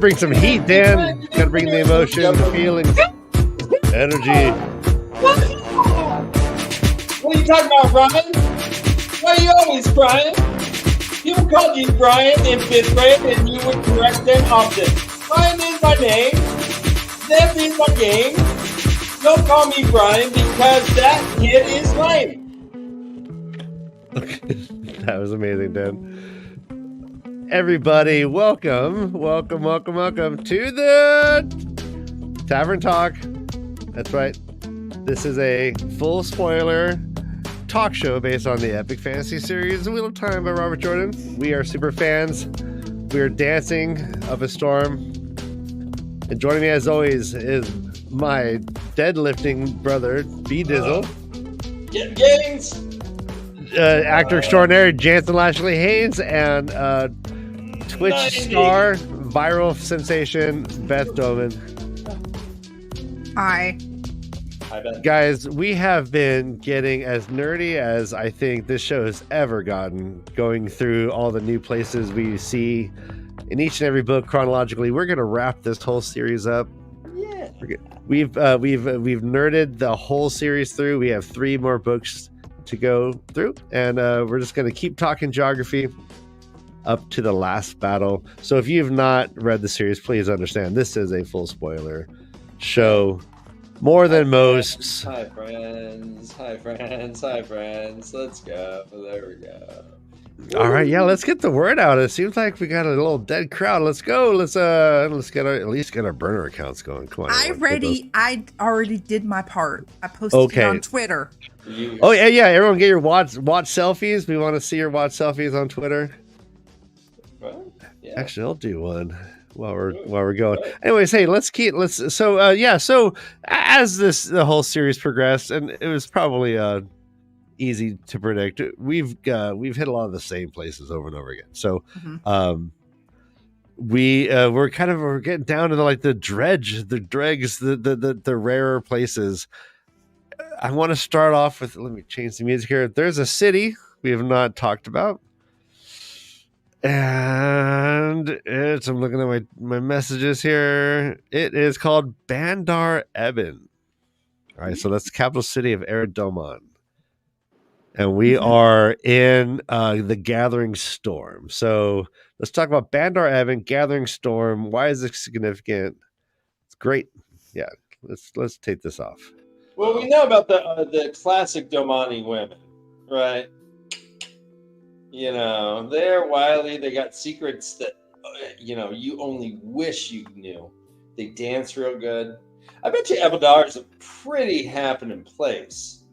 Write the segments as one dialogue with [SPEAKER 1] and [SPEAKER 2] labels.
[SPEAKER 1] Bring some heat, Dan. Gotta bring the emotion, the feelings, energy.
[SPEAKER 2] What are you talking about, Brian? Why are you always crying? People called you Brian in 5th grade and you would correct them often. Brian is my name. That is my game. Don't call me Brian because that kid is lame.
[SPEAKER 1] That was amazing, Dan. Everybody, welcome to the Tavern Talk. That's right. This is a full spoiler talk show based on the epic fantasy series The Wheel of Time by Robert Jordan. We are super fans. We are dancing up a storm. And joining me as always is my deadlifting brother, B Dizzle.
[SPEAKER 2] Games.
[SPEAKER 1] Actor extraordinary Jansen Lashley Haynes, and Twitch
[SPEAKER 2] 90.
[SPEAKER 1] star, viral sensation, Beth Doman.
[SPEAKER 3] Hi.
[SPEAKER 2] Hi, Beth.
[SPEAKER 1] Guys, we have been getting as nerdy as I think this show has ever gotten, going through all the new places we see in each and every book chronologically. We're going to wrap this whole series up.
[SPEAKER 2] Yeah.
[SPEAKER 1] We've nerded the whole series through. We have 3 more books to go through, and we're just going to keep talking geography up to the last battle. So if you've not read the series, please understand this is a full spoiler show, more than most.
[SPEAKER 2] Hi friends. Let's go. There we go.
[SPEAKER 1] All right, yeah, let's get the word out. It seems like we got a little dead crowd. Let's go. Let's get at least get our burner accounts going. Come on.
[SPEAKER 3] I already did my part. I posted it on Twitter.
[SPEAKER 1] Oh yeah. Everyone get your watch selfies. We want to see your watch selfies on Twitter.
[SPEAKER 2] Well, yeah.
[SPEAKER 1] Actually, I'll do one while we're going. Anyways, hey, so as the whole series progressed, and it was probably easy to predict, we've hit a lot of the same places over and over again. So we're getting down to the dregs, the rarer places. I want to start off with, let me change the music here. There's a city we have not talked about. And I'm looking at my messages here. It is called Bandar Eben. All right, so that's the capital city of Eridomon. And we are in the Gathering Storm. So let's talk about Bandar Eben, Gathering Storm. Why is it significant? It's great. Yeah, let's take this off.
[SPEAKER 2] Well, we know about the classic Domani women, right? You know, they're wily. They got secrets that, you only wish you knew. They dance real good. I bet you Eldar is a pretty happening place.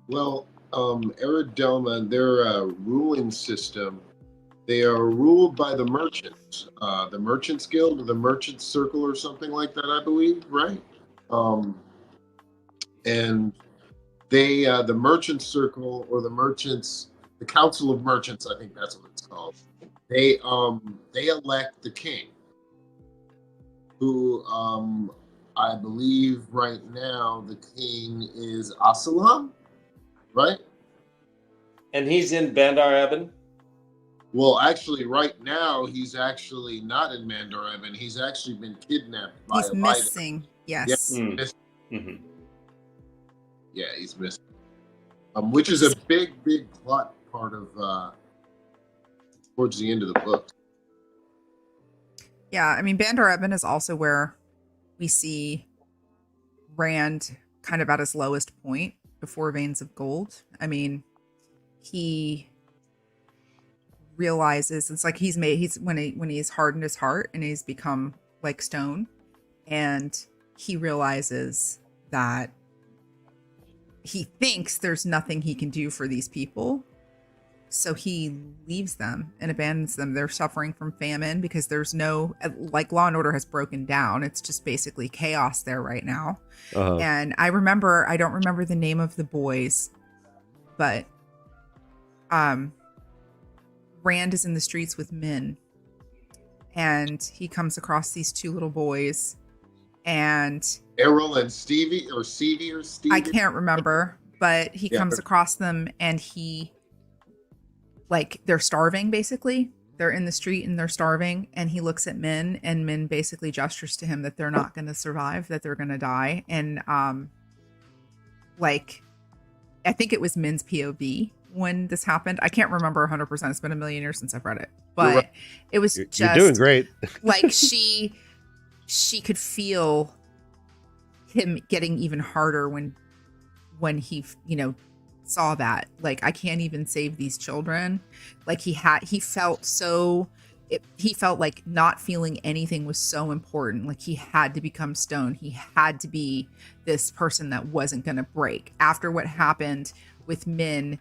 [SPEAKER 4] Well, Eridoma, their ruling system, they are ruled by the merchants. The Merchants Guild or the Merchants Circle or something like that, I believe, right? And they, the Merchants Circle or the Council of Merchants, I think that's what it's called. They elect the king, who I believe right now the king is Asalam, right?
[SPEAKER 2] And he's in Bandar Eben?
[SPEAKER 4] Well, actually, right now he's actually not in Bandar Eben. He's actually been kidnapped by
[SPEAKER 3] He's missing. Yes.
[SPEAKER 4] Yes.
[SPEAKER 2] Mm-hmm.
[SPEAKER 4] Yeah, he's missing. Which is a big plot part of towards the end of the book.
[SPEAKER 3] Yeah, I mean, Bandar Eben is also where we see Rand kind of at his lowest point before Veins of Gold. I mean, he realizes it's like he's when he's hardened his heart and he's become like stone, and he realizes that he thinks there's nothing he can do for these people. So he leaves them and abandons them. They're suffering from famine because there's no, like, law and order has broken down. It's just basically chaos there right now. Uh-huh. And I don't remember the name of the boys, but Rand is in the streets with Min, and he comes across these 2 little boys, and
[SPEAKER 4] Errol and Stevie.
[SPEAKER 3] I can't remember, but he comes across them, and he, like, they're starving basically, they're in the street and they're starving, and he looks at Min, and Min basically gestures to him that they're not going to survive, that they're going to die. And like, I think it was Min's POV when this happened. I can't remember 100%. It's been a million years since I've read it, but
[SPEAKER 4] right.
[SPEAKER 3] it was just
[SPEAKER 1] you're doing great.
[SPEAKER 3] like she could feel him getting even harder when he, you know, saw that, like, I can't even save these children. Like he felt like not feeling anything was so important. Like he had to become stone. He had to be this person that wasn't going to break after what happened with Min,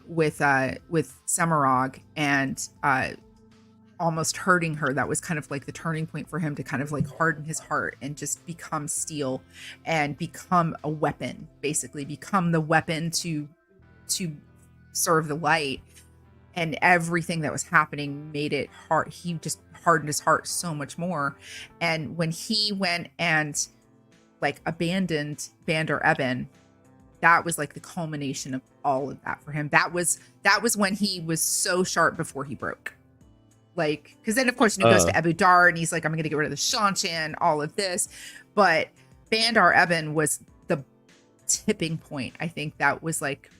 [SPEAKER 3] with Semirog, and almost hurting her. That was kind of like the turning point for him to kind of like harden his heart and just become steel and become a weapon, basically become the weapon to serve the light. And everything that was happening made it hard. He just hardened his heart so much more. And when he went and like abandoned Bandar Eben, that was like the culmination of all of that for him. That was when he was so sharp before he broke. Like, because then of course he goes to Abu Dar and he's like, I'm going to get rid of the Shanshan, all of this. But Bandar Eben was the tipping point. I think that was like,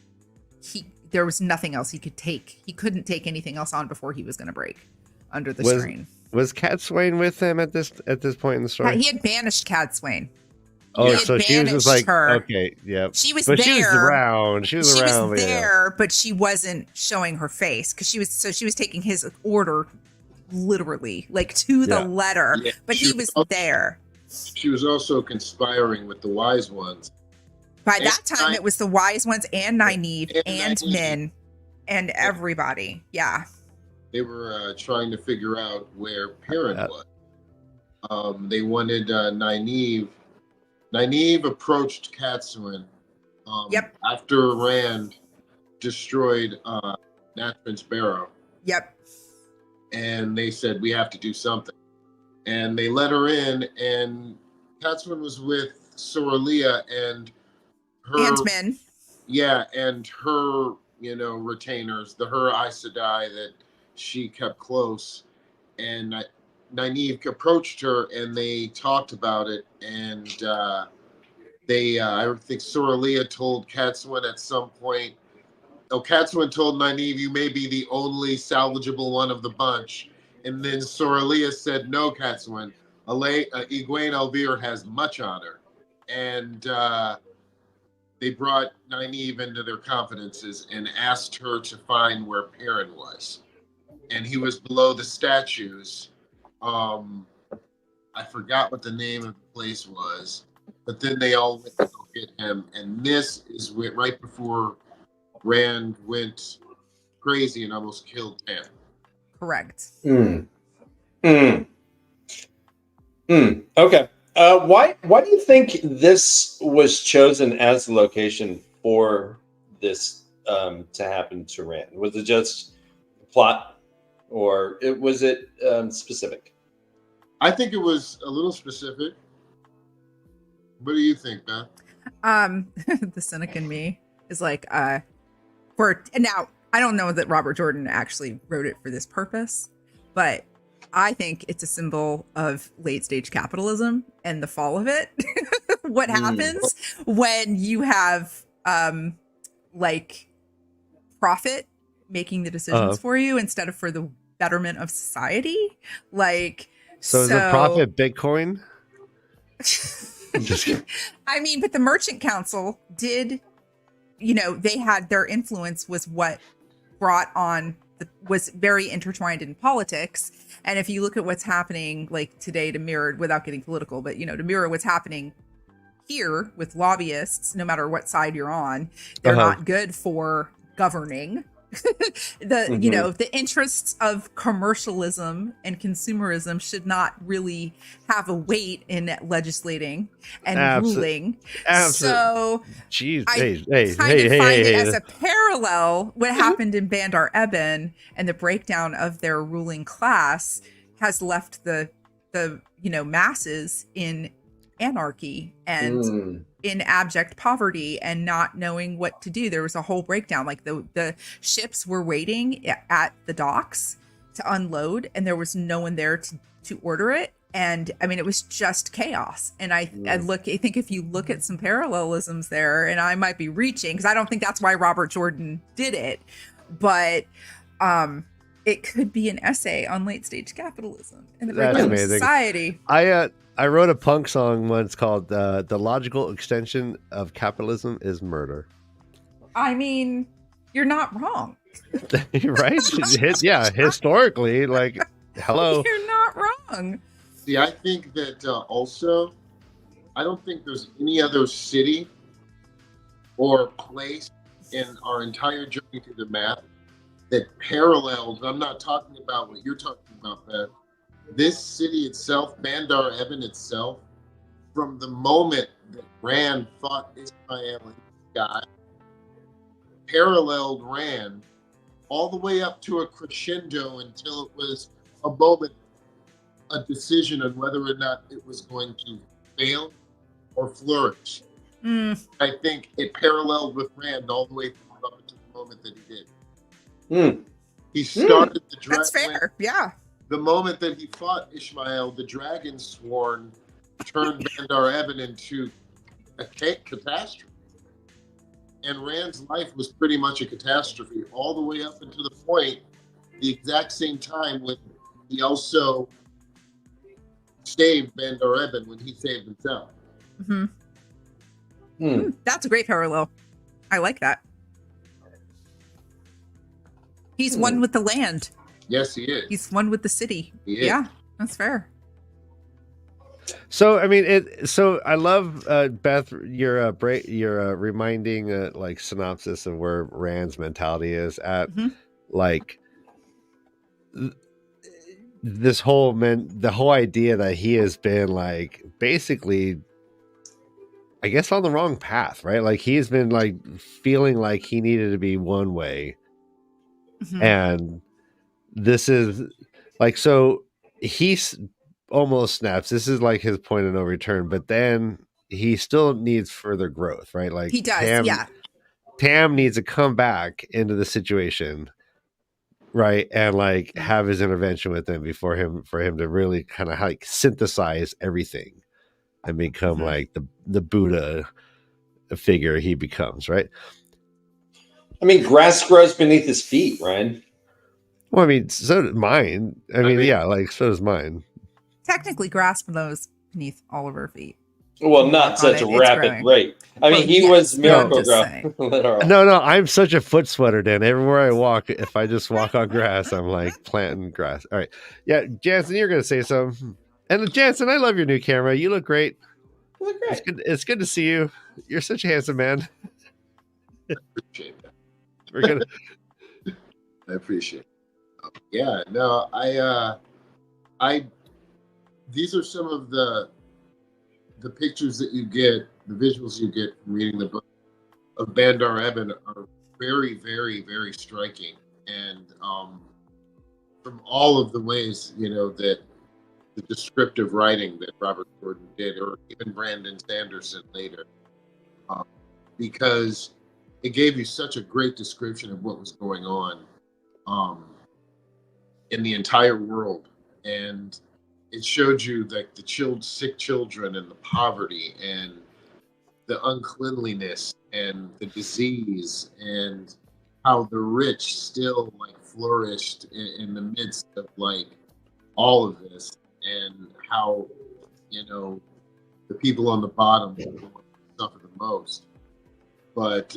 [SPEAKER 3] there was nothing else he could take. He couldn't take anything else on before he was going to break under the strain.
[SPEAKER 1] Was Cat Swain with him at this point in the story?
[SPEAKER 3] He had banished Cat Swain.
[SPEAKER 1] Oh, so she was just like,
[SPEAKER 3] her.
[SPEAKER 1] Okay, yeah.
[SPEAKER 3] She was
[SPEAKER 1] but
[SPEAKER 3] there.
[SPEAKER 1] She was around. She was
[SPEAKER 3] there, but she wasn't showing her face because she was taking his order literally, like to the letter. Yeah, but he was there.
[SPEAKER 4] She was also conspiring with the wise ones.
[SPEAKER 3] By that time, it was the wise ones and Nynaeve and Min and everybody. Yeah.
[SPEAKER 4] They were trying to figure out where Perrin was. They wanted Nynaeve. Nynaeve approached Catsuin after Rand destroyed Natrin's Barrow.
[SPEAKER 3] Yep.
[SPEAKER 4] And they said, we have to do something. And they let her in, and Catsuin was with Soralia and her...
[SPEAKER 3] And Min.
[SPEAKER 4] Yeah, and her, retainers, her Aes Sedai that she kept close. And Nynaeve approached her, and they talked about it, and I think Soralia told Catsuin at some point, Catsuin told Nynaeve, you may be the only salvageable one of the bunch. And then Soralia said, no, Catsuin, Egwene Elvire has much honor. And they brought Nynaeve into their confidences and asked her to find where Perrin was. And he was below the statues. I forgot what the name of the place was. But then they all went to go get him. And this is right before Rand went crazy and almost killed Tam.
[SPEAKER 3] Correct.
[SPEAKER 2] Okay. Why do you think this was chosen as the location for this to happen to Rand? Was it just plot, or was it specific?
[SPEAKER 3] I
[SPEAKER 4] think it was a little specific. What do you think, Beth?
[SPEAKER 3] The cynic in me is like, now I don't know that Robert Jordan actually wrote it for this purpose, but I think it's a symbol of late stage capitalism and the fall of it. What happens when you have like profit making the decisions for you instead of for the betterment of society? Like,
[SPEAKER 1] so is the profit Bitcoin?
[SPEAKER 3] I mean, but the Merchant Council did, they had their influence was what brought on was very intertwined in politics. And if you look at what's happening like today to mirror, without getting political, but to mirror what's happening here with lobbyists, no matter what side you're on, they're not good for governing. The interests of commercialism and consumerism should not really have a weight in legislating and ruling. So I find it as a parallel what happened in Bandar Eben, and the breakdown of their ruling class has left the masses in anarchy and in abject poverty and not knowing what to do. There was a whole breakdown. Like the ships were waiting at the docks to unload, and there was no one there to order it. And I mean, it was just chaos. And I think if you look at some parallelisms there, and I might be reaching because I don't think that's why Robert Jordan did it, but it could be an essay on late stage capitalism and the breakdown of society.
[SPEAKER 1] I wrote a punk song once called "The Logical Extension of Capitalism is Murder."
[SPEAKER 3] I mean, you're not wrong.
[SPEAKER 1] Right? Yeah, historically, like, hello.
[SPEAKER 3] You're not wrong.
[SPEAKER 4] See, I think that also, I don't think there's any other city or place in our entire journey through the map that parallels. I'm not talking about what you're talking about, Beth. This city itself, Bandar Evan itself, from the moment that Rand fought Ismail and Guy, paralleled Rand all the way up to a crescendo until it was a moment, a decision on whether or not it was going to fail or flourish. I think it paralleled with Rand all the way through up to the moment that he did. He started the dragon.
[SPEAKER 3] That's fair, yeah.
[SPEAKER 4] The moment that he fought Ishmael, the dragon sworn turned Bandar Evan into a catastrophe. And Rand's life was pretty much a catastrophe all the way up until the point, the exact same time when he also saved Bandar Evan when he saved himself.
[SPEAKER 3] That's a great parallel. I like that. He's one with the land.
[SPEAKER 4] Yes, he is.
[SPEAKER 3] He's one with the city. Yeah, that's fair.
[SPEAKER 1] So I mean, So I love Beth. You're reminding like synopsis of where Rand's mentality is at, like this whole the whole idea that he has been like basically, I guess, on the wrong path, right? Like he's been like feeling like he needed to be one way, and this is like, so he's almost snaps. This is like his point of no return, but then he still needs further growth, right? Like
[SPEAKER 3] he does.
[SPEAKER 1] Tam needs to come back into the situation, right, and like have his intervention with him for him to really kind of like synthesize everything and become like the Buddha figure he becomes, right?
[SPEAKER 2] I mean, grass grows beneath his feet, right?
[SPEAKER 1] Well, I mean, so did mine. I mean, yeah, like so does mine.
[SPEAKER 3] Technically, grass grows beneath all of her feet.
[SPEAKER 2] Well, not such a rapid rate. I mean, he was miracle grow.
[SPEAKER 1] No, I'm such a foot sweater, Dan. Everywhere I walk, if I just walk on grass, I'm like planting grass. All right. Yeah, Jansen, you're going to say something. And Jansen, I love your new camera. You look great.
[SPEAKER 2] You look great.
[SPEAKER 1] It's good to see you. You're such a handsome man.
[SPEAKER 4] I appreciate that.
[SPEAKER 1] We're gonna...
[SPEAKER 4] I appreciate it. Yeah, no, I these are some of the pictures that you get, the visuals you get from reading the book of Bandar Evan are very, very, very striking. And from all of the ways, that the descriptive writing that Robert Jordan did, or even Brandon Sanderson later, because it gave you such a great description of what was going on in the entire world. And it showed you like the sick children and the poverty and the uncleanliness and the disease, and how the rich still like flourished in the midst of like all of this, and how the people on the bottom suffer the most. But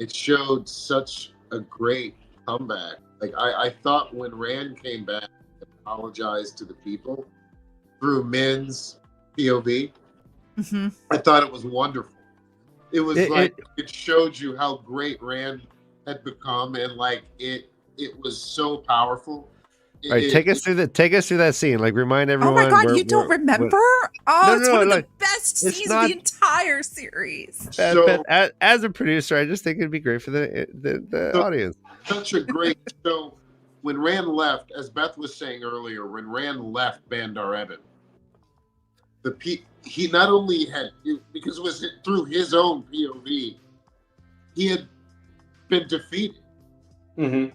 [SPEAKER 4] it showed such a great comeback. Like I thought when Rand came back and apologized to the people through Min's POV, I thought it was wonderful. It was it showed you how great Rand had become, and like it was so powerful.
[SPEAKER 1] All right, take us through that scene. Like, remind everyone.
[SPEAKER 3] Oh my God, you don't remember? It's one of the best scenes of the entire series.
[SPEAKER 1] As a producer, I just think it'd be great for the audience.
[SPEAKER 4] Such a great show. When Rand left, as Beth was saying earlier, when Rand left Bandar Evan, he not only had, because it was through his own POV, he had been defeated, and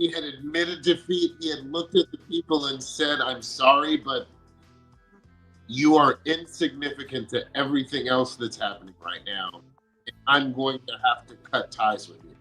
[SPEAKER 4] he had admitted defeat. He had looked at the people and said, "I'm sorry, but you are insignificant to everything else that's happening right now. And I'm going to have to cut ties with you."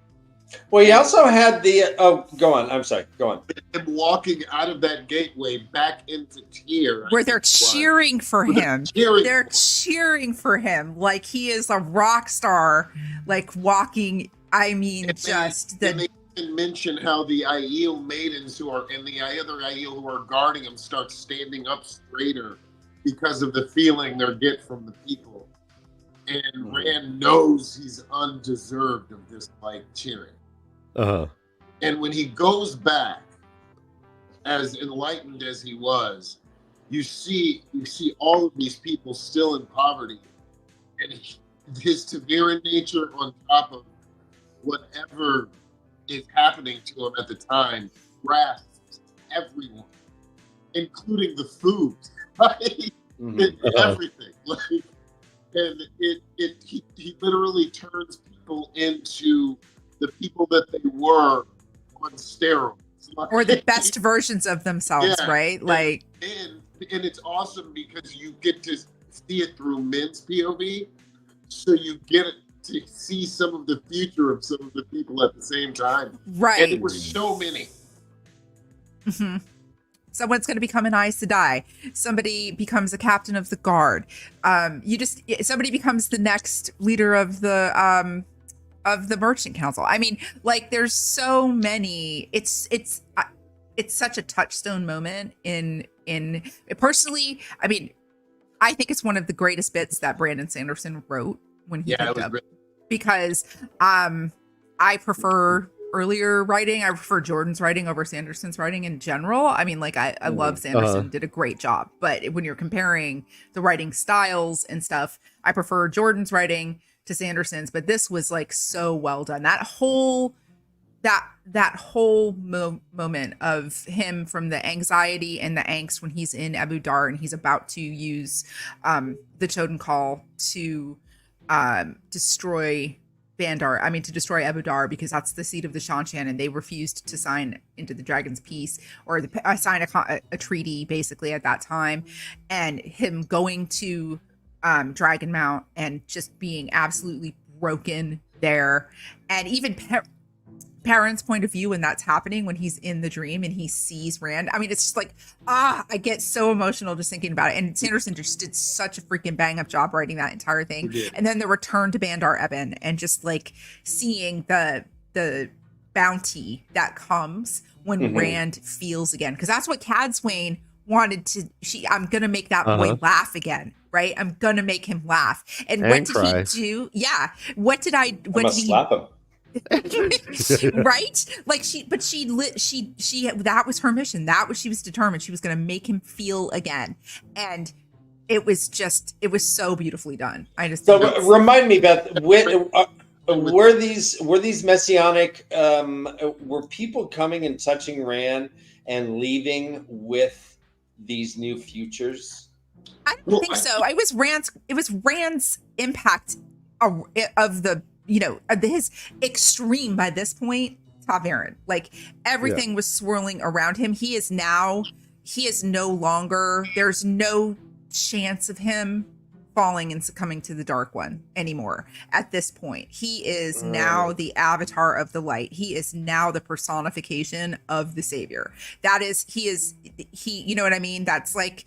[SPEAKER 2] Well, he also had the. Oh, go on. I'm sorry. Go on.
[SPEAKER 4] Him walking out of that gateway back into Tyr,
[SPEAKER 3] where they're cheering for him. They're cheering for him like he is a rock star, like walking. I mean,
[SPEAKER 4] and they even mention how the Aiel maidens and the other Aiel who are guarding him start standing up straighter because of the feeling they get from the people. And Rand knows he's undeserved of this like cheering.
[SPEAKER 1] Uh-huh.
[SPEAKER 4] And when he goes back, as enlightened as he was, you see all of these people still in poverty, and his Tavern nature on top of whatever is happening to him at the time grasps everyone, including the food, right? And everything. Like, and he literally turns people into the people that they were on steroids. Like,
[SPEAKER 3] or the best versions of themselves,
[SPEAKER 4] yeah,
[SPEAKER 3] right? Like,
[SPEAKER 4] and it's awesome because you get to see it through men's POV, so you get to see some of the future of some of the people at the same time.
[SPEAKER 3] Right.
[SPEAKER 4] And it was so many.
[SPEAKER 3] Mm-hmm. Someone's going to become an Aes Sedai. Somebody becomes a captain of the guard. Somebody becomes the next leader of the merchant council. I mean, like, there's so many. It's such a touchstone moment in personally. I mean, I think it's one of the greatest bits that Brandon Sanderson wrote when he picked up, because I prefer earlier writing. I prefer Jordan's writing over Sanderson's writing in general. I mean, like, I love Sanderson, did a great job, but when you're comparing the writing styles and stuff, I prefer Jordan's writing to Sanderson's. But this was like so well done. That whole moment of him, from the anxiety and the angst when he's in Abu Dar and he's about to use the Totem Call to destroy destroy Abu Dar, because that's the seat of the Shanshan, and they refused to sign into the Dragon's Peace, or sign a treaty basically at that time, and him going to Dragon Mount and just being absolutely broken there, and even Perrin's point of view when that's happening, when he's in the dream and he sees Rand. I mean, it's just like, I get so emotional just thinking about it. And Sanderson just did such a freaking bang up job writing that entire thing. And then the return to Bandar Eben, and just like seeing the bounty that comes when Rand feels again. Because that's what Cadswain wanted to. I'm gonna make that boy laugh again, right? I'm gonna make him laugh. And what did he do? Yeah. What did he
[SPEAKER 2] slap him?
[SPEAKER 3] Right? Like, she that was her mission. She was determined. She was going to make him feel again. And it was so beautifully done.
[SPEAKER 2] Remind me, Beth, were these messianic, were people coming and touching Rand and leaving with these new futures?
[SPEAKER 3] I don't think so. It was Rand's impact of the, his extreme by this point, Tavern. Like, everything was swirling around him. He is no longer, there's no chance of him falling and succumbing to the Dark One anymore at this point. He is now the avatar of the light. He is now the personification of the Savior. He, you know what I mean? That's like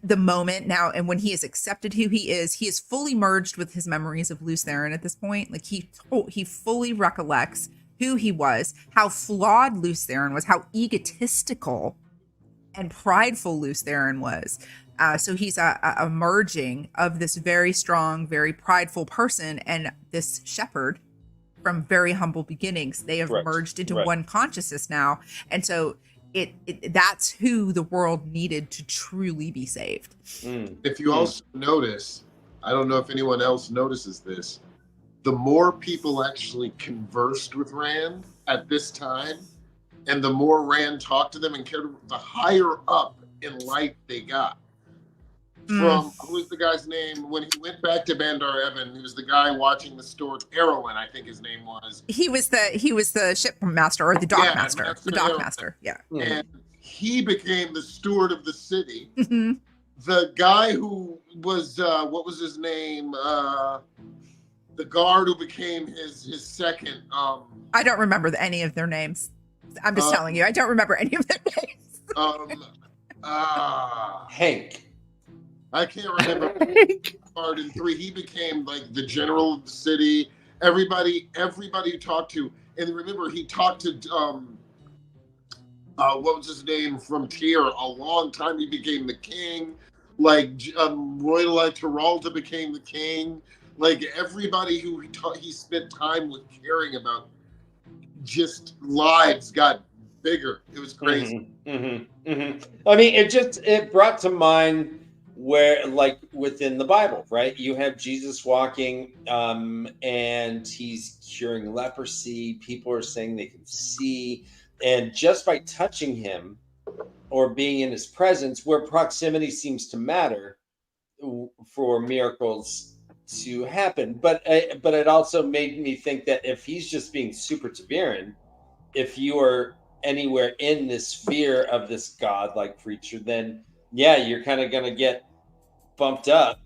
[SPEAKER 3] the moment now. And when he has accepted who he is fully merged with his memories of Lews Therin at this point. Like, he fully recollects who he was, how flawed Lews Therin was, how egotistical and prideful Lews Therin was. So he's a merging of this very strong, very prideful person and this shepherd from very humble beginnings. They have merged into one consciousness now. And so that's who the world needed to truly be saved.
[SPEAKER 4] If you also notice, I don't know if anyone else notices this, the more people actually conversed with Rand at this time, and the more Rand talked to them and cared, the higher up in life they got. from who was the guy's name when he went back to Bandar Evan? He was the guy watching the store. Errolin, I think his name was.
[SPEAKER 3] He was the ship master or the dock master. The dock master. Yeah.
[SPEAKER 4] And he became the steward of the city.
[SPEAKER 3] Mm-hmm.
[SPEAKER 4] The guy who was what was his name? The guard who became his second.
[SPEAKER 3] I don't remember any of their names. I'm just telling you, I don't remember any of their names.
[SPEAKER 2] Hank.
[SPEAKER 4] I can't remember. Guard in 3, he became like the general of the city. Everybody he talked to, and remember he talked to what was his name from Tyr a long time. He became the king. Like Royal Terralta became the king. Like everybody who he spent time with caring about, just lives got bigger. It was crazy.
[SPEAKER 2] I mean, it brought to mind where, like within the Bible, right? You have Jesus walking, and he's curing leprosy. People are saying they can see, and just by touching him or being in his presence, where proximity seems to matter for miracles to happen. But it also made me think that if he's just being super Tavern, if you are anywhere in this sphere of this godlike creature, then yeah, you're kind of gonna get bumped up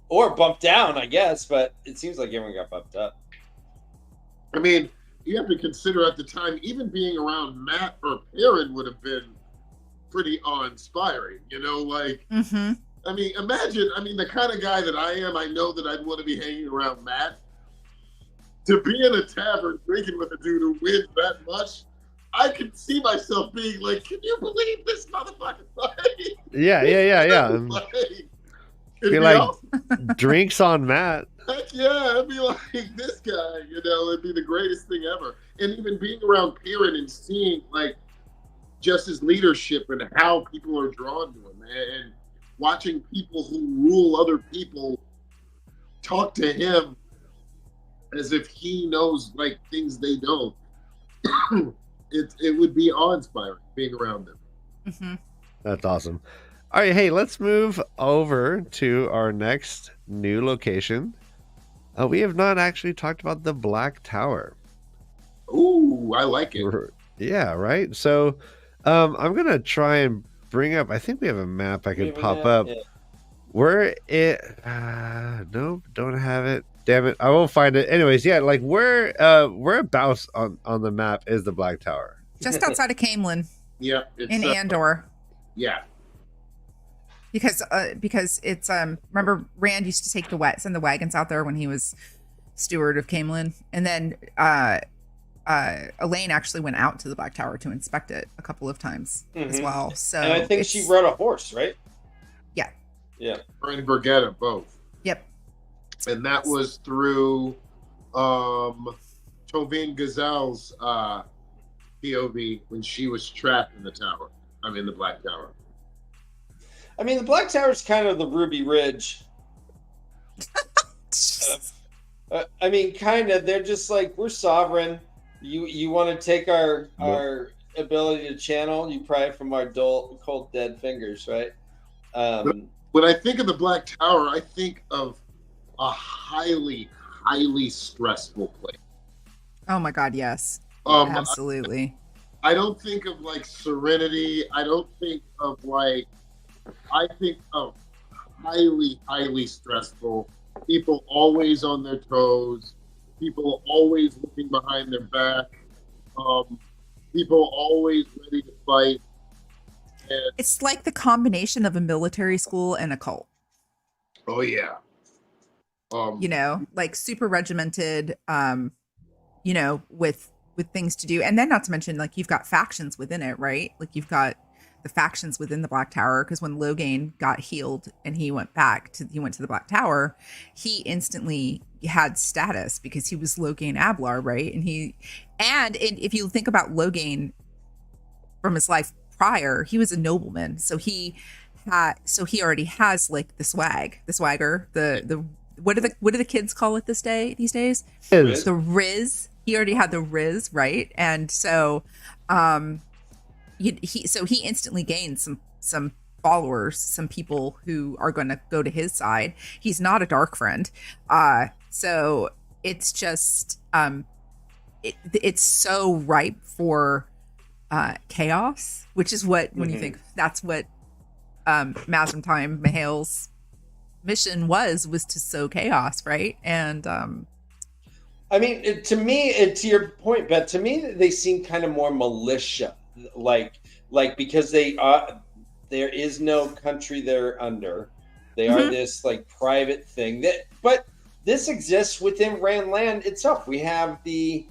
[SPEAKER 2] or bumped down, I guess. But it seems like everyone got bumped up.
[SPEAKER 4] I mean, you have to consider at the time, even being around Matt or Perrin would have been pretty awe-inspiring. You know, like.
[SPEAKER 3] Mm-hmm.
[SPEAKER 4] I mean, imagine, the kind of guy that I am, I know that I'd want to be hanging around Matt. To be in a tavern drinking with a dude who wins that much, I could see myself being like, can you believe this motherfucker?
[SPEAKER 1] Yeah.
[SPEAKER 4] Like,
[SPEAKER 1] be like, awesome. Drinks on Matt.
[SPEAKER 4] Heck yeah, I'd be like, this guy, it'd be the greatest thing ever. And even being around Perrin and seeing, like, just his leadership and how people are drawn to him. And watching people who rule other people talk to him as if he knows like things they don't. It would be awe-inspiring being around them.
[SPEAKER 3] Mm-hmm.
[SPEAKER 1] That's awesome. All right, hey, let's move over to our next new location. We have not actually talked about the Black Tower.
[SPEAKER 4] Ooh, I like it.
[SPEAKER 1] Yeah, right. So I'm gonna try and bring up, I think we have a map I could pop up. Yeah. Where it nope, don't have it. Damn it, I won't find it. Anyways, yeah, like whereabouts on the map is the Black Tower?
[SPEAKER 3] Just outside of Camelin.
[SPEAKER 4] Yeah,
[SPEAKER 3] it's in Andor.
[SPEAKER 4] Yeah.
[SPEAKER 3] Because it's remember Rand used to take send the wagons out there when he was steward of Camelin, and then Elaine actually went out to the Black Tower to inspect it a couple of times as well. So,
[SPEAKER 2] and I think she rode a horse, right?
[SPEAKER 3] Yeah.
[SPEAKER 2] Yeah.
[SPEAKER 4] Her and Brigitta both.
[SPEAKER 3] Yep.
[SPEAKER 4] And that was through Tovin Gazelle's POV when she was trapped in the tower. The Black Tower.
[SPEAKER 2] The Black Tower is kind of the Ruby Ridge. Kind of. They're just like, we're sovereign. You want to take our ability to channel? You pry from our cold dead fingers, right?
[SPEAKER 4] When I think of the Black Tower, I think of a highly, highly stressful place.
[SPEAKER 3] Oh my God, yes, absolutely.
[SPEAKER 4] I don't think of like Serenity. I don't think of like. I think of highly, highly stressful. People always on their toes. People always looking behind their back. People always ready to fight. And
[SPEAKER 3] it's like the combination of a military school and a cult.
[SPEAKER 4] Oh yeah.
[SPEAKER 3] Like super regimented. With things to do, and then not to mention like you've got factions within it, right? Like you've got the factions within the Black Tower, because when Logain got healed and he went to the Black Tower, he instantly had status because he was Logain Ablar, right? And if you think about Logain from his life prior, he was a nobleman, so he already has like the swagger, the what do the kids call it these days? The Riz. He already had the Riz, right? And so he instantly gained some followers, some people who are going to go to his side. He's not a dark friend. So it's just it's so ripe for chaos, which is what when you think that's what Mazrim Time Mahal's mission was to sow chaos, right? And
[SPEAKER 2] I mean, to me, to your point, Beth, to me, they seem kind of more militia, like because they are, there is no country they're under. They are this like private thing but this exists within Randland itself. We have the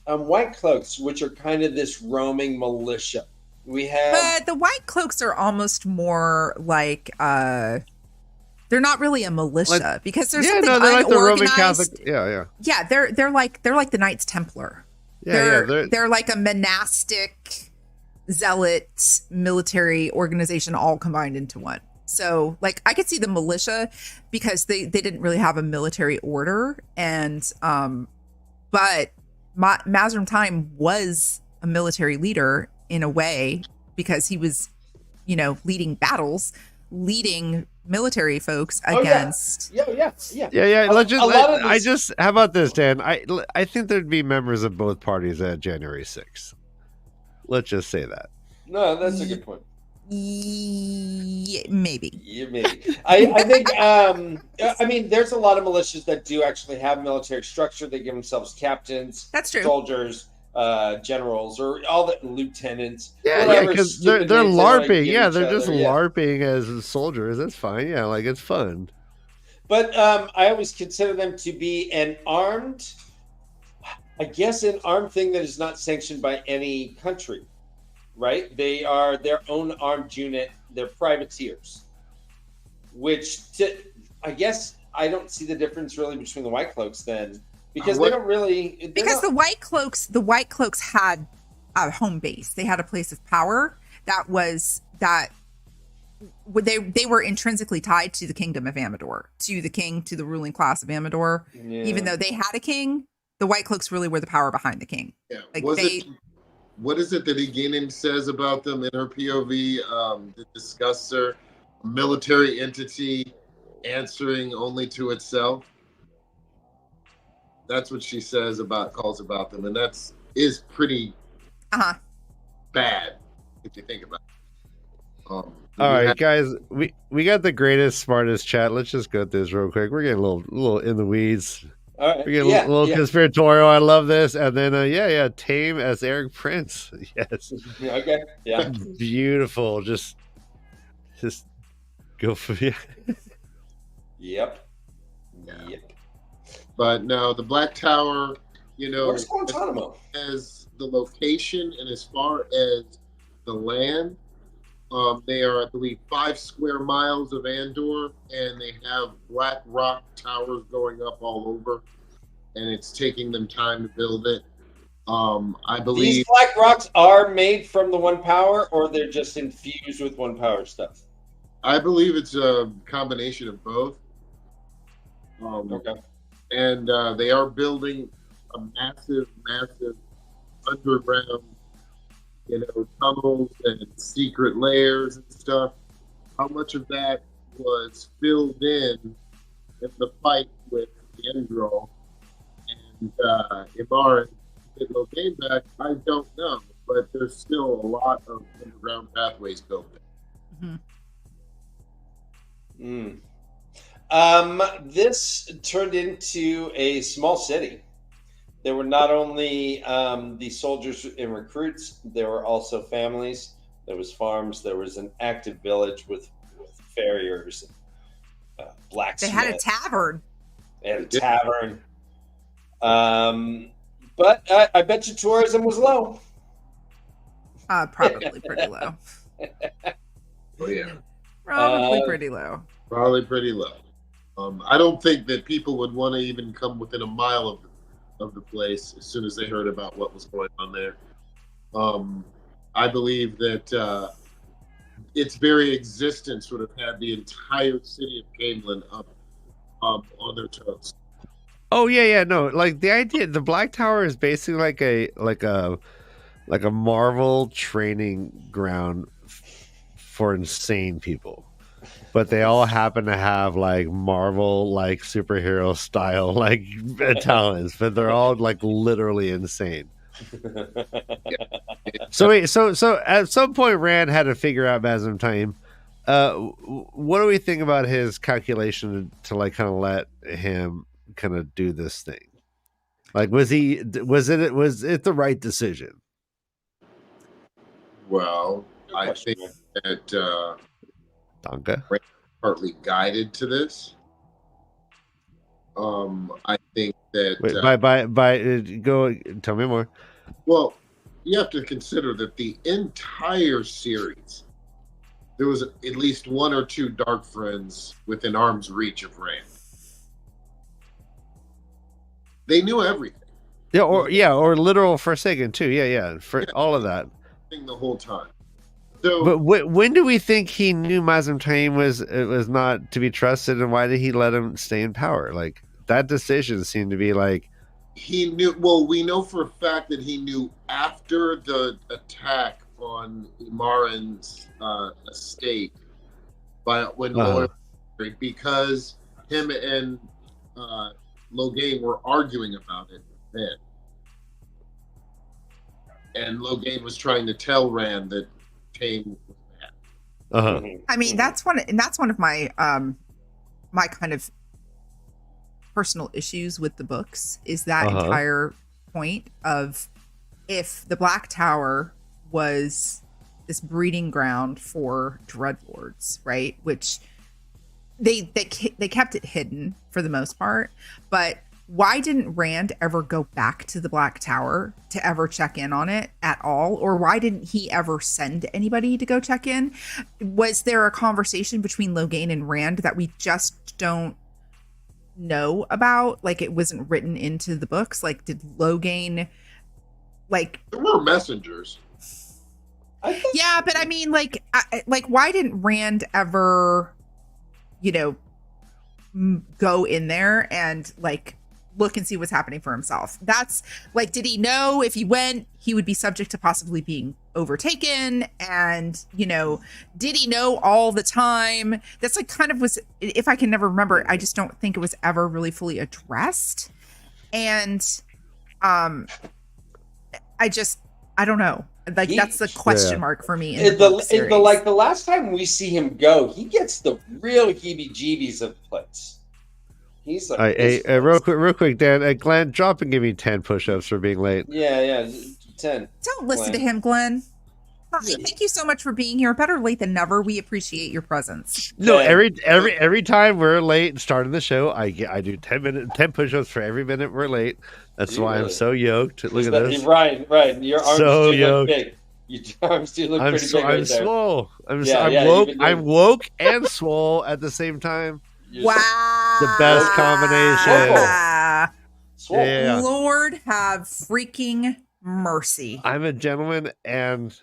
[SPEAKER 2] White Cloaks, which are kind of this roaming militia. We have,
[SPEAKER 3] but the White Cloaks are almost more like they're not really a militia because there's something
[SPEAKER 1] they're like the Roman Catholic.
[SPEAKER 3] Yeah, they're like the Knights Templar. They're like a monastic zealot military organization all combined into one. So like I could see the militia because they didn't really have a military order, and but Mazrim Time was a military leader in a way because he was, leading battles, leading military folks against.
[SPEAKER 2] Yeah.
[SPEAKER 1] How about this, Dan? I think there'd be members of both parties at January 6th. Let's just say that.
[SPEAKER 2] No, that's a good point.
[SPEAKER 3] Yeah, maybe.
[SPEAKER 2] Yeah, maybe. I think. I mean, there's a lot of militias that do actually have military structure. They give themselves captains,
[SPEAKER 3] that's true,
[SPEAKER 2] soldiers, generals, or all the lieutenants.
[SPEAKER 1] Yeah, because they're LARPing. Yeah, they're just LARPing as soldiers. That's fine. Yeah, like it's fun.
[SPEAKER 2] But I always consider them to be an armed thing that is not sanctioned by any country, right? They are their own armed unit. They're privateers, I guess I don't see the difference really between the White Cloaks then. Because they don't really.
[SPEAKER 3] Because the White Cloaks had a home base. They had a place of power that they were intrinsically tied to the kingdom of Amador, to the king, to the ruling class of Amador. Yeah. Even though they had a king, the White Cloaks really were the power behind the king.
[SPEAKER 4] Yeah. Like what is it that Egenin says about them in her POV? The discusser, a military entity answering only to itself. That's what she calls about them, and is pretty bad if you think about it.
[SPEAKER 1] All right, guys, we got the greatest, smartest chat. Let's just go through this real quick. We're getting a little in the weeds.
[SPEAKER 2] All right.
[SPEAKER 1] We're getting a little conspiratorial. I love this. And then Tame as Eric Prince. Yes.
[SPEAKER 2] Okay. Yeah.
[SPEAKER 1] Beautiful. Just go for it.
[SPEAKER 2] Yep.
[SPEAKER 4] But no, the Black Tower,
[SPEAKER 2] where's Guantanamo?
[SPEAKER 4] As the location and as far as the land, they are, I believe, 5 square miles of Andor, and they have black rock towers going up all over, and it's taking them time to build it. I believe
[SPEAKER 2] these black rocks are made from the One Power, or they're just infused with One Power stuff.
[SPEAKER 4] I believe it's a combination of both.
[SPEAKER 2] Okay.
[SPEAKER 4] And they are building a massive underground, tunnels and secret layers and stuff. How much of that was filled in the fight with Yendril and Ibar and Logain back? I don't know, but there's still a lot of underground pathways built in.
[SPEAKER 2] This turned into a small city. There were not only the soldiers and recruits, there were also families. There was farms. There was an active village with farriers, and blacksmiths.
[SPEAKER 3] They had a tavern.
[SPEAKER 2] But I bet you tourism was low.
[SPEAKER 3] Probably pretty low.
[SPEAKER 4] Oh yeah.
[SPEAKER 3] Probably pretty low.
[SPEAKER 4] Probably pretty low. I don't think that people would want to even come within a mile of the place as soon as they heard about what was going on there. I believe that its very existence would have had the entire city of Camelin up on their toes.
[SPEAKER 1] Oh yeah, no. Like the idea, the Black Tower is basically like a Marvel training ground for insane people. But they all happen to have like Marvel like superhero style like talents, but they're all like literally insane. So wait, so at some point Rand had to figure out Mazim Time. What do we think about his calculation to like kind of let him kind of do this thing? Like, was it the right decision?
[SPEAKER 4] Well,
[SPEAKER 2] Good
[SPEAKER 4] I
[SPEAKER 2] question,
[SPEAKER 4] think
[SPEAKER 2] man.
[SPEAKER 4] that
[SPEAKER 1] Donka.
[SPEAKER 4] partly guided to this. I think that
[SPEAKER 1] Wait, go tell me more.
[SPEAKER 4] well, you have to consider that the entire series, there was at least one or two dark friends within arm's reach of Rand. They knew everything.
[SPEAKER 1] Or literal Forsaken too. Yeah, for all of that.
[SPEAKER 4] The whole time. So,
[SPEAKER 1] But when do we think he knew Mazim Taim was not to be trusted, and why did he let him stay in power? Like that decision seemed to be like
[SPEAKER 4] he knew. Well, we know for a fact that he knew after the attack on Imaran's estate when Lord, because him and Logain were arguing about it then, and Logain was trying to tell Rand that Taim was bad.
[SPEAKER 3] I mean, that's one of my my kind of personal issues with the books is that entire point of if the Black Tower was this breeding ground for dreadlords, right? Which they kept it hidden for the most part, but why didn't Rand ever go back to the Black Tower to ever check in on it at all? Or why didn't he ever send anybody to go check in? Was there a conversation between Logain and Rand that we just don't know about? Like it wasn't written into the books? Like did Logain like...
[SPEAKER 4] There were messengers.
[SPEAKER 3] Yeah, but I mean like why didn't Rand ever, go in there and like look and see what's happening for himself? That's like, did he know if he went he would be subject to possibly being overtaken? And did he know all the time? That's like kind of was, if I can never remember, I just don't think it was ever really fully addressed. And I don't know, like that's the question mark for me in
[SPEAKER 2] the last time we see him go, he gets the real heebie-jeebies of the place. He's like,
[SPEAKER 1] real quick, Dan. Glenn, drop and give me 10 push-ups for being late.
[SPEAKER 2] Yeah, 10.
[SPEAKER 3] Don't listen to him, Glenn. Hi, thank you so much for being here. Better late than never. We appreciate your presence.
[SPEAKER 1] No, every time we're late starting the show, I do 10 push-ups for every minute we're late. That's why I'm so yoked. Look at this.
[SPEAKER 2] Right. Your arms
[SPEAKER 1] so
[SPEAKER 2] do
[SPEAKER 1] yoked.
[SPEAKER 2] look big. Your arms do look pretty big.
[SPEAKER 1] I'm swole. I'm woke and swole at the same time.
[SPEAKER 3] Wow.
[SPEAKER 1] The best combination.
[SPEAKER 3] Yeah. Lord have freaking mercy.
[SPEAKER 1] I'm a gentleman and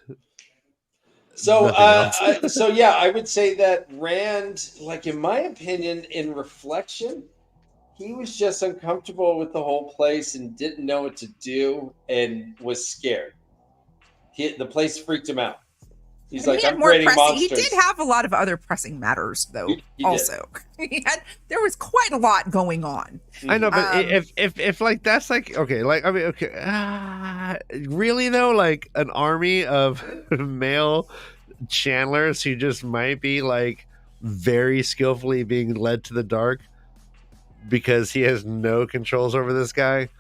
[SPEAKER 2] I would say that Rand, like in my opinion, in reflection, he was just uncomfortable with the whole place and didn't know what to do and was scared. The place freaked him out. He's like, I'm creating monsters.
[SPEAKER 3] He did have a lot of other pressing matters, though. He also, there was quite a lot going on.
[SPEAKER 1] I know, but if like that's like okay, like I mean, okay, really though, like an army of male channelers who just might be like very skillfully being led to the dark because he has no controls over this guy.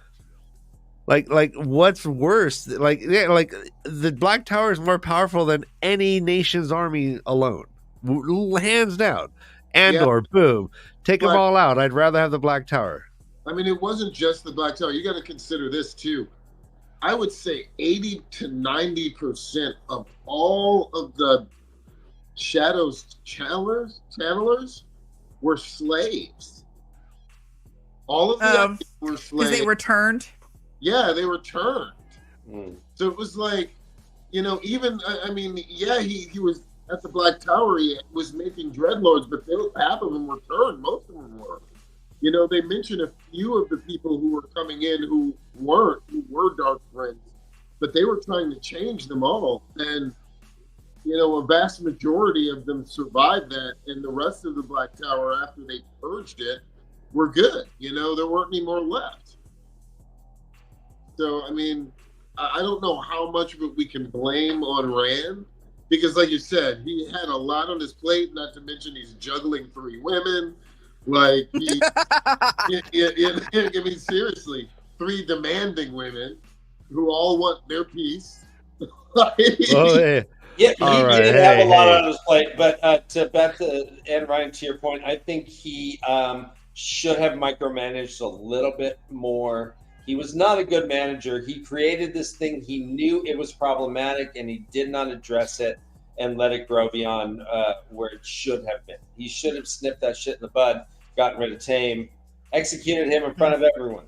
[SPEAKER 1] Like what's worse? Like the Black Tower is more powerful than any nation's army alone, hands down. Andor, boom, take them all out. I'd rather have the Black Tower.
[SPEAKER 4] I mean, it wasn't just the Black Tower. You got to consider this too. I would say 80 to 90% of all of the Shadows channelers were slaves. All of them were slaves.
[SPEAKER 3] Because they returned.
[SPEAKER 4] Yeah, they returned. So it was like, even, I mean, he was at the Black Tower, he was making dreadlords, but half of them returned. Most of them were. They mentioned a few of the people who were coming in who were dark friends, but they were trying to change them all. And, a vast majority of them survived that, and the rest of the Black Tower, after they purged it, were good. There weren't any more left. So, I mean, I don't know how much of it we can blame on Rand, because, like you said, he had a lot on his plate. Not to mention, he's juggling 3 women. Like, I mean, seriously, 3 demanding women who all want their piece.
[SPEAKER 1] Oh, yeah.
[SPEAKER 2] Yeah,
[SPEAKER 1] All
[SPEAKER 2] he
[SPEAKER 1] right.
[SPEAKER 2] did have a lot on his plate. But to Beth and Ryan, to your point, I think he should have micromanaged a little bit more. He was not a good manager. He created this thing. He knew it was problematic, and he did not address it and let it grow beyond where it should have been. He should have snipped that shit in the bud, gotten rid of Tame, executed him in front of everyone.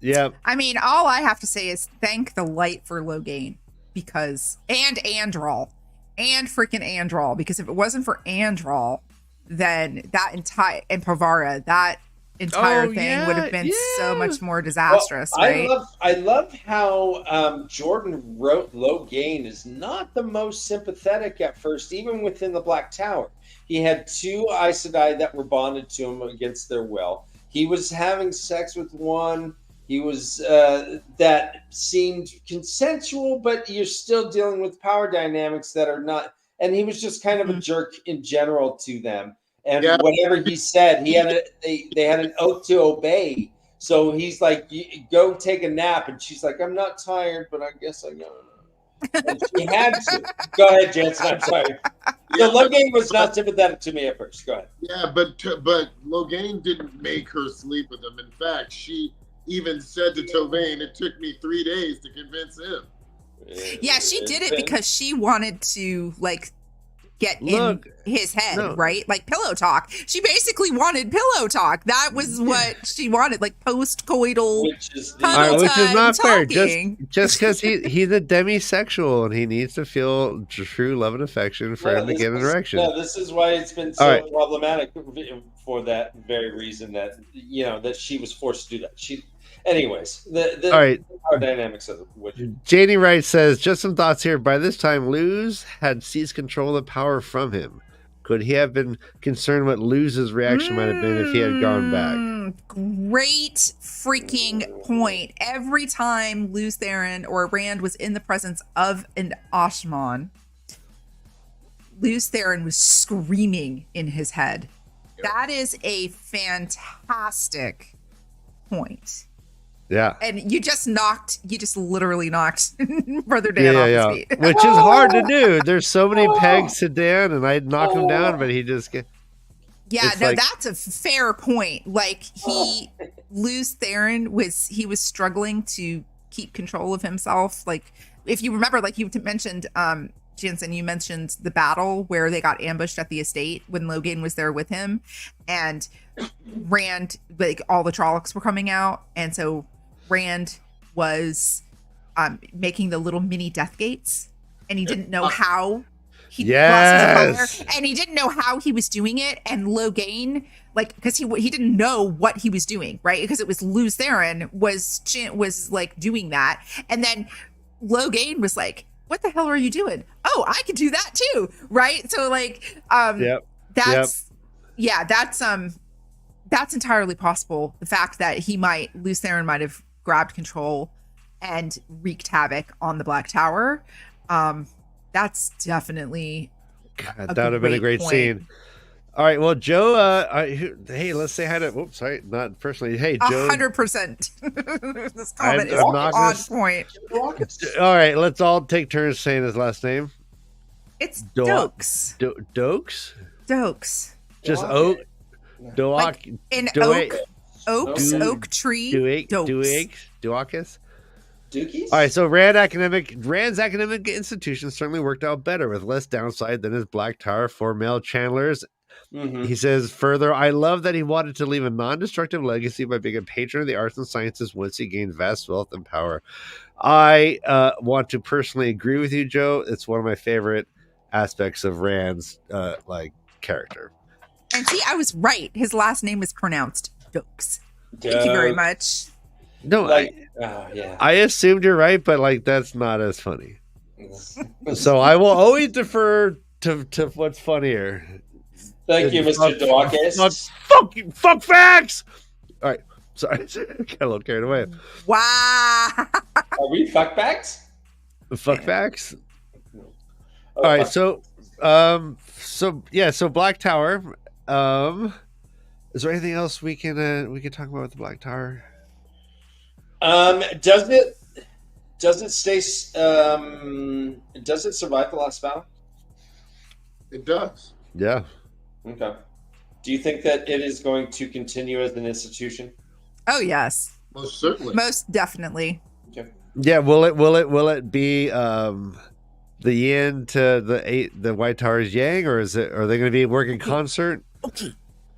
[SPEAKER 1] Yeah.
[SPEAKER 3] I mean, all I have to say is thank the light for Logain, because and Andral and freaking Andral, because if it wasn't for Andral, then that entire and Pavara, that entire thing would have been so much more disastrous, right?
[SPEAKER 2] I love how Jordan wrote Logain is not the most sympathetic at first, even within the Black Tower. He had 2 Aes Sedai that were bonded to him against their will. He was having sex with one. He was that seemed consensual, but you're still dealing with power dynamics that are not. And he was just kind of a jerk in general to them. And whatever he said, they had an oath to obey. So he's like, "Go take a nap," and she's like, "I'm not tired, but I guess I gotta." And she had to. Go ahead, Jensen. I'm sorry. So Logain was not sympathetic to me at first. Go ahead.
[SPEAKER 4] Yeah, but Logain didn't make her sleep with him. In fact, she even said to Tavern, "It took me 3 days to convince him."
[SPEAKER 3] Yeah, she did it because she wanted to get in his head, right? Like pillow talk. She basically wanted pillow talk. That was what she wanted, like post-coital
[SPEAKER 2] which is
[SPEAKER 1] not fair.
[SPEAKER 3] talking.
[SPEAKER 1] Just because he's a demisexual and he needs to feel true love and affection for him to get an erection.
[SPEAKER 2] No, this is why it's been so problematic for that very reason that that she was forced to do that. Anyways, the power dynamics of which
[SPEAKER 1] Janie Wright says, just some thoughts here. By this time, Luz had seized control of power from him. Could he have been concerned what Luz's reaction might have been if he had gone back?
[SPEAKER 3] Great freaking point. Every time Luz Theron or Rand was in the presence of an Ashman, Luz Theron was screaming in his head. Yep. That is a fantastic point.
[SPEAKER 1] Yeah.
[SPEAKER 3] And you just literally knocked Brother Dan off his feet.
[SPEAKER 1] Which is hard to do. There's so many pegs to Dan, and I'd knock him down, but he just get.
[SPEAKER 3] Yeah, that's a fair point. Like Luz Theron was struggling to keep control of himself. Like if you remember, like you mentioned, Jensen, you mentioned the battle where they got ambushed at the estate when Logain was there with him, and Rand, like all the Trollocs were coming out, and so Rand was making the little mini death gates, and he didn't know how he crossed the fire, and he didn't know how he was doing it. And Logain, like, because he didn't know what he was doing, right? Because it was Luz Theron was like doing that, and then Logain was like, "What the hell are you doing? Oh, I could do that too, right?" So like, that's entirely possible. The fact that Luz Theron might have grabbed control and wreaked havoc on the Black Tower. That's definitely
[SPEAKER 1] that would have been a great scene. All right, well, Joe, hey, let's say hi to. Oops, sorry, not personally. Hey, Joe.
[SPEAKER 3] 100%. This comment is on point.
[SPEAKER 1] All right, let's all take turns saying his last name.
[SPEAKER 3] It's Dokes.
[SPEAKER 1] Dokes.
[SPEAKER 3] Dokes.
[SPEAKER 1] Just oak. Doak.
[SPEAKER 3] Like in oak tree.
[SPEAKER 1] Duakis.
[SPEAKER 2] Dookies?
[SPEAKER 1] All right, so Rand's academic institution certainly worked out better with less downside than his Black Tower for male channelers. Mm-hmm. He says further, I love that he wanted to leave a non-destructive legacy by being a patron of the arts and sciences once he gained vast wealth and power. I want to personally agree with you, Joe. It's one of my favorite aspects of Rand's character.
[SPEAKER 3] And see, I was right. His last name is pronounced Dokes. Thank you very much.
[SPEAKER 1] No, I assumed you're right, but that's not as funny. So I will always defer to what's funnier.
[SPEAKER 2] Thank you, Mr. Dawkins.
[SPEAKER 1] Fuck facts. All right, sorry, got a little carried away.
[SPEAKER 3] Wow.
[SPEAKER 2] Are we fuckbacks?
[SPEAKER 1] Fuck facts.
[SPEAKER 2] Oh,
[SPEAKER 1] All right,
[SPEAKER 2] fuck.
[SPEAKER 1] so Black Tower. Is there anything else we can talk about with the Black Tower?
[SPEAKER 2] Does it stay? Does it survive the last battle?
[SPEAKER 4] It does.
[SPEAKER 1] Yeah.
[SPEAKER 2] Okay. Do you think that it is going to continue as an institution?
[SPEAKER 3] Oh yes,
[SPEAKER 4] Most certainly.
[SPEAKER 3] most definitely.
[SPEAKER 2] Okay.
[SPEAKER 1] Yeah. Will it be the yin to the White Tower's yang, or are they going to be working in concert?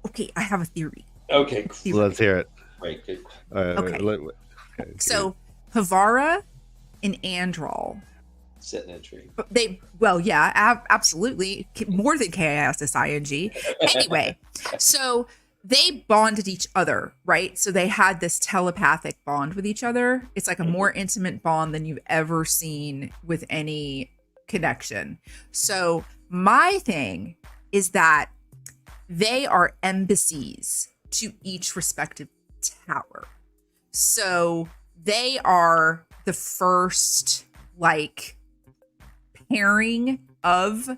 [SPEAKER 3] Okay, I have a theory.
[SPEAKER 2] Okay. Cool.
[SPEAKER 1] Let's hear it.
[SPEAKER 2] Right. Good.
[SPEAKER 1] All right,
[SPEAKER 3] Okay.
[SPEAKER 1] okay.
[SPEAKER 3] So Havara and Andral,
[SPEAKER 2] Setting a tree.
[SPEAKER 3] absolutely, more than KISSING. Anyway, so they bonded each other, right? So they had this telepathic bond with each other. It's like a more intimate bond than you've ever seen with any connection. So my thing is that they are embassies to each respective tower. So they are the first like pairing of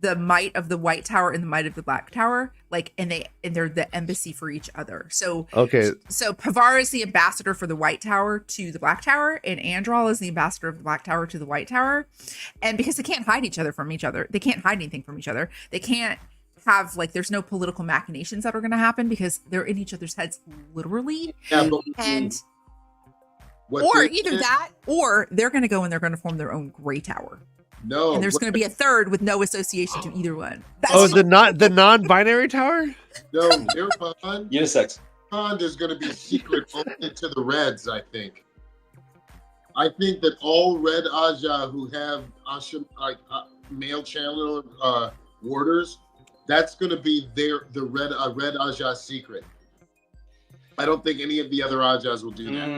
[SPEAKER 3] the might of the White Tower and the might of the Black Tower, like, and they're the embassy for each other. So
[SPEAKER 1] Okay.
[SPEAKER 3] so Pavar is the ambassador for the White Tower to the Black Tower, and Andral is the ambassador of the Black Tower to the White Tower. And because they can't hide each other from each other, they can't hide anything from each other. They can't have like there's no political machinations that are going to happen because they're in each other's heads literally.
[SPEAKER 4] Yeah, but
[SPEAKER 3] And
[SPEAKER 4] what
[SPEAKER 3] or
[SPEAKER 4] they
[SPEAKER 3] either
[SPEAKER 4] did-
[SPEAKER 3] that, or they're going to go and they're going to form their own Gray Tower,
[SPEAKER 4] No.
[SPEAKER 3] and there's
[SPEAKER 4] what-
[SPEAKER 3] going to be a third with no association to either one. That's
[SPEAKER 1] Oh, the non-binary tower.
[SPEAKER 4] No, their pond.
[SPEAKER 2] Unisex.
[SPEAKER 4] Pond is going to be secret only to the Reds, I think. I think that all Red Aja who have male channel warders, that's going to be the Red Aja secret. I don't think any of the other Ajas will do that.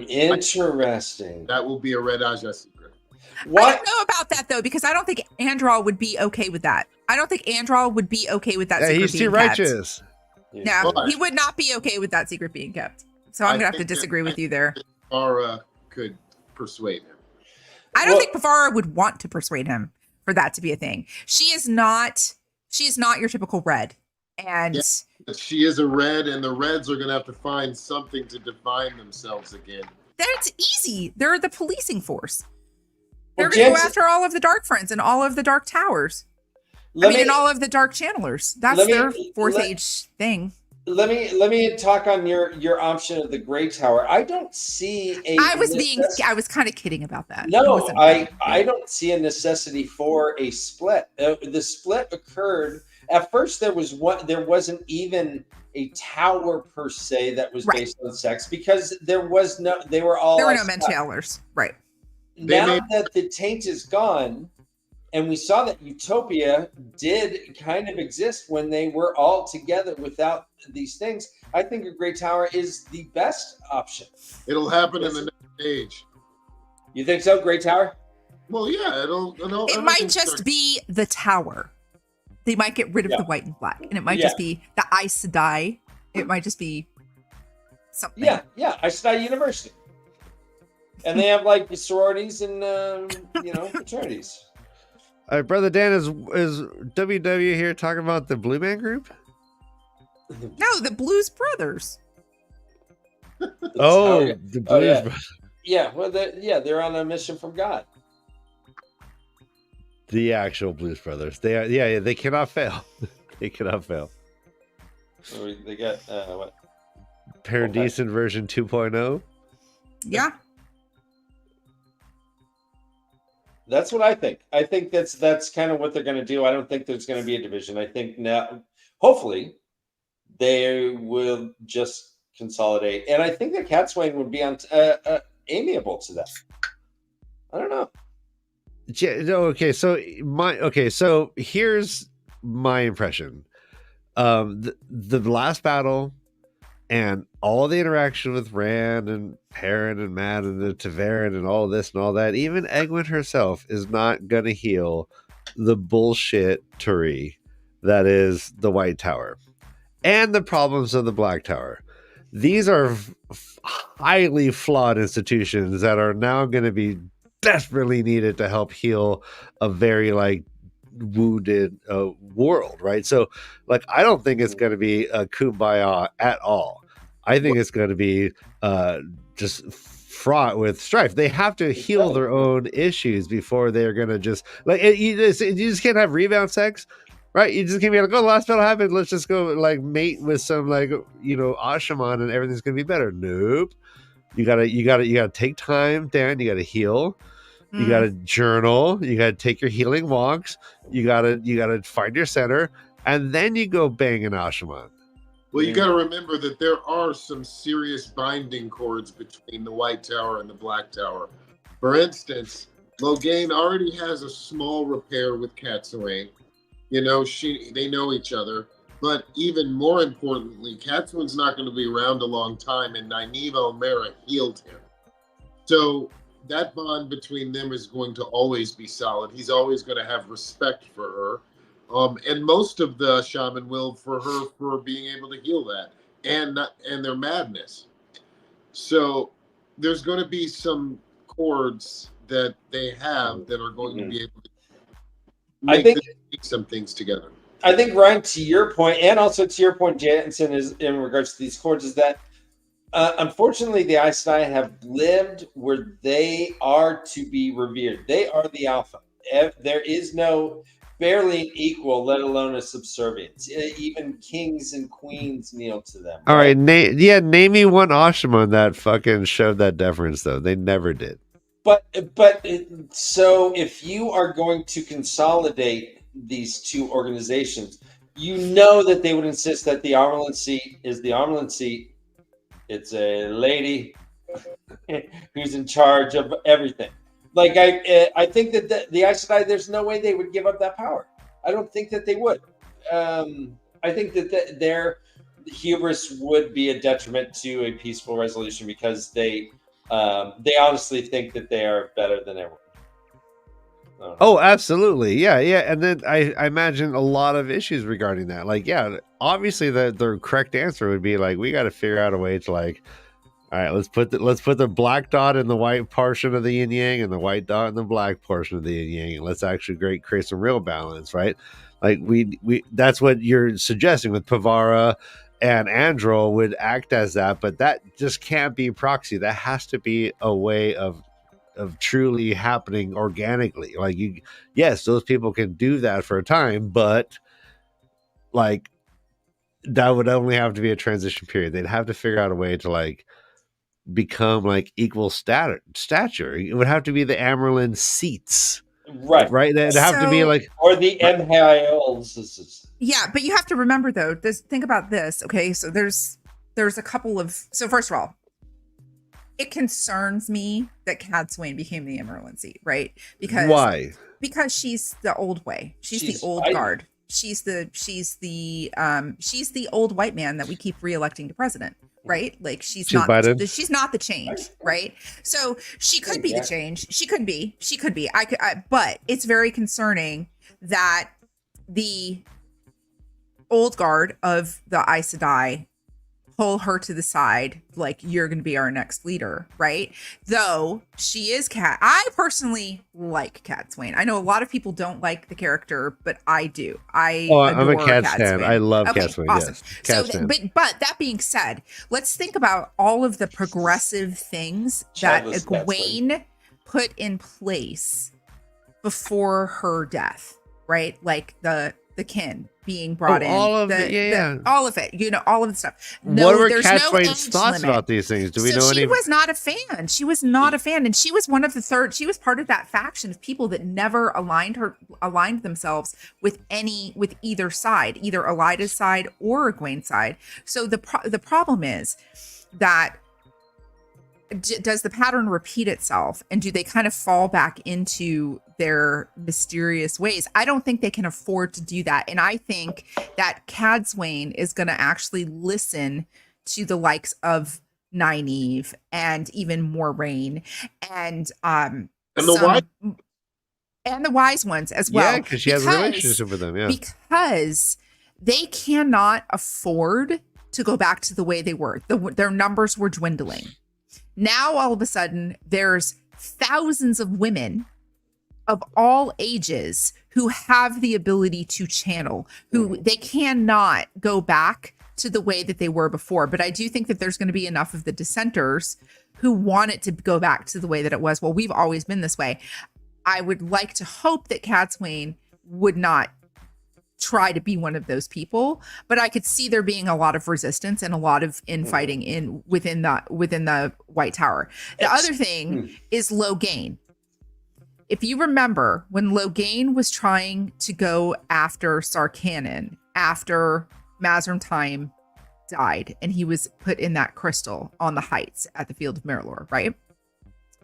[SPEAKER 2] Interesting.
[SPEAKER 4] That will be a Red Aja secret.
[SPEAKER 3] I
[SPEAKER 2] What?
[SPEAKER 3] don't know about that though, because I don't think Andral would be okay with that. I don't think Andral would be okay with that.
[SPEAKER 1] Yeah,
[SPEAKER 3] secret
[SPEAKER 1] he's
[SPEAKER 3] being
[SPEAKER 1] too
[SPEAKER 3] kept.
[SPEAKER 1] righteous.
[SPEAKER 3] No,
[SPEAKER 4] Why?
[SPEAKER 3] he would not be okay with that secret being kept. So I'm
[SPEAKER 4] I
[SPEAKER 3] gonna have to
[SPEAKER 4] think that-
[SPEAKER 3] disagree with you there.
[SPEAKER 4] Ara could persuade him.
[SPEAKER 3] I don't
[SPEAKER 2] Well-
[SPEAKER 3] think Pavara would want to persuade him for that to be a thing. She is not your typical red. And
[SPEAKER 4] Yeah. But she is a Red, and the Reds are going to have to find something to define themselves again.
[SPEAKER 3] that's easy. They're the policing force. They're
[SPEAKER 2] Well,
[SPEAKER 3] gonna go
[SPEAKER 2] Jensen-
[SPEAKER 3] after all of the dark friends and all of the dark towers.
[SPEAKER 2] Let me
[SPEAKER 3] and all of the dark channelers. That's
[SPEAKER 2] let me-
[SPEAKER 3] their fourth
[SPEAKER 2] let-
[SPEAKER 3] age thing.
[SPEAKER 2] let me talk on your option of the Gray Tower. I don't see a.
[SPEAKER 3] I was kind of kidding about that.
[SPEAKER 2] No,
[SPEAKER 3] wasn't
[SPEAKER 2] I don't see a necessity for a split. The split occurred at first. There wasn't even a tower per se that was
[SPEAKER 3] Right.
[SPEAKER 2] based on sex because they were all.
[SPEAKER 3] there were
[SPEAKER 2] like
[SPEAKER 3] no men
[SPEAKER 2] stuff.
[SPEAKER 3] tailors. Right.
[SPEAKER 4] They
[SPEAKER 2] Now
[SPEAKER 4] made-
[SPEAKER 2] that the taint is gone, and we saw that Utopia did kind of exist when they were all together without these things, I think a Great Tower is the best option.
[SPEAKER 4] It'll happen in the next age.
[SPEAKER 2] You think so, Great Tower?
[SPEAKER 4] Well, yeah,
[SPEAKER 3] It might just be the tower. They might get rid of
[SPEAKER 2] Yeah.
[SPEAKER 3] the white and black, and it might
[SPEAKER 2] Yeah.
[SPEAKER 3] just be the Aes Sedai. It might just be something.
[SPEAKER 2] Yeah. Aes Sedai University, and they have like sororities and fraternities.
[SPEAKER 1] All right, brother Dan, is WW here talking about the Blue Man Group?
[SPEAKER 3] No, the Blues Brothers.
[SPEAKER 1] Oh,
[SPEAKER 2] yeah.
[SPEAKER 1] the
[SPEAKER 2] Oh,
[SPEAKER 1] Blues.
[SPEAKER 2] yeah.
[SPEAKER 1] Brothers.
[SPEAKER 2] Yeah, well, they're on a mission from God.
[SPEAKER 1] The actual Blues Brothers. They cannot fail. They cannot fail.
[SPEAKER 2] So they got what?
[SPEAKER 1] Paradisen version 2.0.
[SPEAKER 3] Yeah.
[SPEAKER 2] That's what I think. I think that's kind of what they're going to do. I don't think there's going to be a division. I think now, hopefully, they will just consolidate, and I think that Catswain would be amiable to that. I don't know.
[SPEAKER 1] Yeah, no, okay, so here's my impression. The last battle, And all the interaction with Rand and Perrin and Matt and the Tavern and all this and all that, even Egwene herself is not going to heal the bullshit Turi that is the White Tower and the problems of the Black Tower. These are highly flawed institutions that are now going to be desperately needed to help heal a very like wounded world, right? So like I don't think it's going to be a kumbaya at all. I think it's going to be just fraught with strife. They have to heal their own issues before they're going to just like you just can't have rebound sex, right? You just can't be like, oh, the last battle happened, let's just go like mate with some like Ashaman and everything's going to be better. Nope. You gotta take time, Dan. You gotta heal. You gotta journal. You gotta take your healing walks. You gotta find your center, and then you go bang an Ashaman.
[SPEAKER 4] Well, you got to remember that there are some serious binding cords between the White Tower and the Black Tower. For instance, Logain already has a small repair with Katsuyne. They know each other. But even more importantly, Katsuyne's not going to be around a long time, and Nynaeve O'Mara healed him. So that bond between them is going to always be solid. He's always going to have respect for her. And most of the shaman will for her for being able to heal that and their madness. So there's going to be some chords that they have that are going to be able to make some things together.
[SPEAKER 2] I think, Ryan, to your point, and also to your point, Jansen, is in regards to these chords, is that unfortunately the Aes Sedai have lived where they are to be revered. They are the alpha. There is no barely equal, let alone a subservience. Even kings and queens kneel to them.
[SPEAKER 1] All right, name me one Ashaman that fucking showed that deference, though. They never did.
[SPEAKER 2] But so if you are going to consolidate these two organizations, that they would insist that the Amaryllis seat is the Amaryllis seat. It's a lady who's in charge of everything. Like I think that the Aes Sedai, there's no way they would give up that power. I don't think that they would. I think that their hubris would be a detriment to a peaceful resolution because they honestly think that they are better than everyone.
[SPEAKER 1] Oh, absolutely. Yeah. And then I imagine a lot of issues regarding that. Like, yeah, obviously the correct answer would be like, we got to figure out a way to like, all right, let's put the black dot in the white portion of the yin yang and the white dot in the black portion of the yin yang, and let's actually create some real balance, right? Like we that's what you're suggesting with Pavara and Androl would act as that, but that just can't be proxy. That has to be a way of truly happening organically. Like yes, those people can do that for a time, but like that would only have to be a transition period. They'd have to figure out a way to like become like equal stature. It would have to be the Amaryllis seats, right? It'd have to be like
[SPEAKER 2] or the MHILs.
[SPEAKER 3] Yeah, but you have to remember though. Think about this. Okay, so there's a couple of. So first of all, it concerns me that Katsuyne became the Amaryllis seat, right? Because
[SPEAKER 1] why?
[SPEAKER 3] Because she's the old way. She's the old guard. She's the old white man that we keep reelecting to president. Right? Like she's not the change, right? So she could be the change. She could be. But it's very concerning that the old guard of the Aes Sedai pull her to the side, like you're going to be our next leader, right? Though she is I personally like Katsuyne. I know a lot of people don't like the character, but I do. I'm a Cat fan.
[SPEAKER 1] I love Katsuyne.
[SPEAKER 3] Awesome.
[SPEAKER 1] Yes.
[SPEAKER 3] But that being said, let's think about all of the progressive things that Egwene put in place before her death, right? Like the kin being brought in, all of it, all of it, all of the stuff.
[SPEAKER 1] What were Katsuyne's thoughts about these things? Do we know any?
[SPEAKER 3] She was not a fan. She was not a fan, and she was one of the third. She was part of that faction of people that never aligned themselves with either side, either Elida's side or Egwene's side. So the problem is that. Does the pattern repeat itself, and do they kind of fall back into their mysterious ways? I don't think they can afford to do that, and I think that Katsuyne is going to actually listen to the likes of Nynaeve and even Moraine and
[SPEAKER 4] the
[SPEAKER 3] and the wise ones as
[SPEAKER 1] Yeah,
[SPEAKER 3] well.
[SPEAKER 1] because she has a relationship with them. Yeah.
[SPEAKER 3] Because they cannot afford to go back to the way they were. Their numbers were dwindling. Now, all of a sudden, there's thousands of women of all ages who have the ability to channel, who they cannot go back to the way that they were before. But I do think that there's going to be enough of the dissenters who want it to go back to the way that it was. Well, we've always been this way. I would like to hope that Cadsuane would not try to be one of those people, but I could see there being a lot of resistance and a lot of infighting within the White Tower. The other thing is Logain. If you remember when Logain was trying to go after Sarkhannon after Mazrim Time died and he was put in that crystal on the heights at the Field of Merilor, right?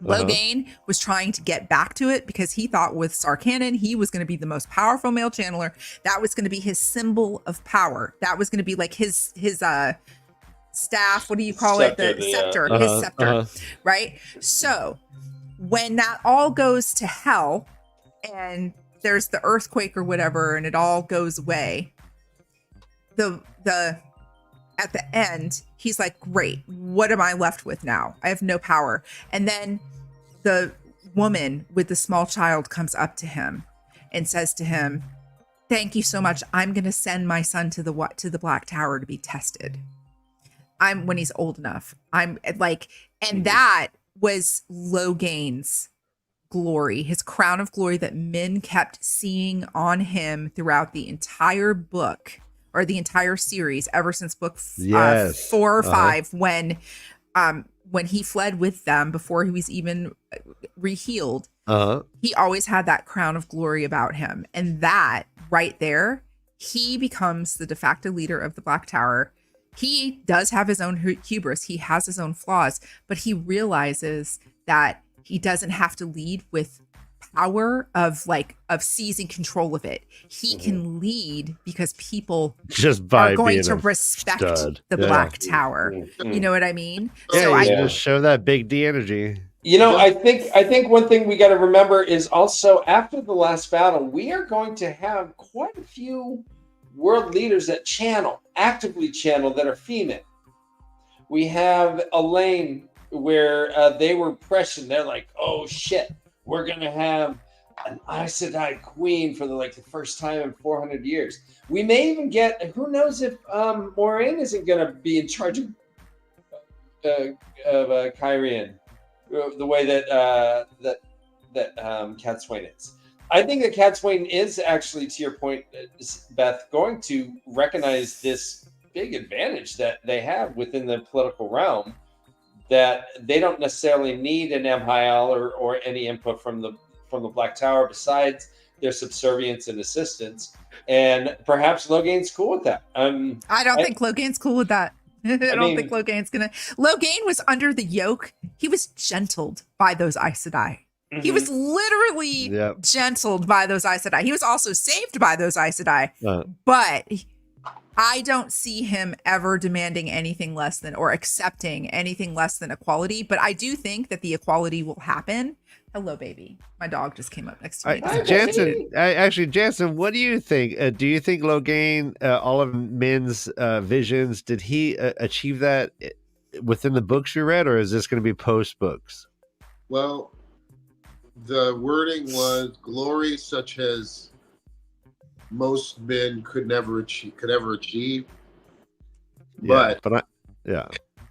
[SPEAKER 3] Logain was trying to get back to it because he thought with Sarkhannon, he was going to be the most powerful male channeler. That was going to be his symbol of power. That was going to be like his staff. What do you call it? The scepter, his scepter, right? So when that all goes to hell and there's the earthquake or whatever, and it all goes away, the at the end, he's like, great, what am I left with now? I have no power. And then the woman with the small child comes up to him and says to him, thank you so much. I'm going to send my son to the Black Tower to be tested. When he's old enough. I'm like, and that was Logain's glory, his crown of glory that men kept seeing on him throughout the entire book. Or the entire series ever since book 4 or 5, when he fled with them before he was even rehealed. He always had that crown of glory about him. And that right there, he becomes the de facto leader of the Black Tower. He does have his own hubris. He has his own flaws, but he realizes that he doesn't have to lead with power of seizing control of it. He can lead because people
[SPEAKER 1] just by
[SPEAKER 3] are going to respect the Black Tower. You know what I mean?
[SPEAKER 1] Yeah,
[SPEAKER 3] so I
[SPEAKER 1] just show that big D energy.
[SPEAKER 2] You know, I think one thing we got to remember is also after the last battle, we are going to have quite a few world leaders that actively channel, that are female. We have Elaine, where they were prescient. They're like, oh shit, we're going to have an Aes Sedai queen for the first time in 400 years. We may even get, who knows if Moraine isn't going to be in charge of Kyrian, the way that Cadsuane is. I think that Cadsuane is actually, to your point, Beth, going to recognize this big advantage that they have within the political realm, that they don't necessarily need an MHL or any input from the Black Tower besides their subservience and assistance. And perhaps Logain's cool with that.
[SPEAKER 3] I don't think Logain's cool with that. I don't think Logain's gonna. Logain was under the yoke. He was gentled by those Aes Sedai. He was literally gentled by those Aes Sedai. He was also saved by those Aes Sedai. But I don't see him ever demanding anything less than, or accepting anything less than equality. But I do think that the equality will happen. Hello, baby. My dog just came up next to me.
[SPEAKER 1] Jansen, what do you think? Do you think Logain, all of Min's visions, did he achieve that within the books you read, or is this going to be post books?
[SPEAKER 4] Well, the wording was glory such as most men could never achieve. But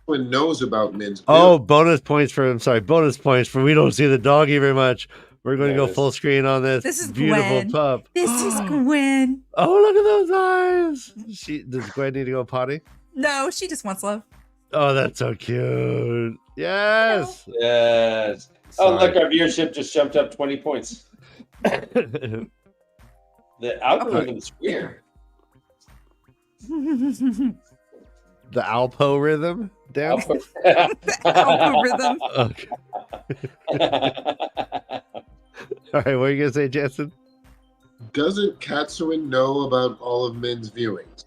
[SPEAKER 4] everyone knows about Min's ability.
[SPEAKER 1] Oh, bonus points for we don't see the doggy very much. We're going to go full screen on this.
[SPEAKER 3] This is
[SPEAKER 1] beautiful
[SPEAKER 3] Gwen.
[SPEAKER 1] pup.
[SPEAKER 3] This is Gwen.
[SPEAKER 1] Oh, look at those eyes. Does Gwen need to go potty?
[SPEAKER 3] No, she just wants love.
[SPEAKER 1] Oh, that's so cute. Yes.
[SPEAKER 2] Yes. Oh, look, our viewership just jumped up 20 points. The algorithm is weird.
[SPEAKER 1] The Alpo rhythm? Damn.
[SPEAKER 3] The Alpo rhythm.
[SPEAKER 1] Okay. All right, what are you going to say, Jensen?
[SPEAKER 4] Doesn't Cadsuane know about all of Min's viewings?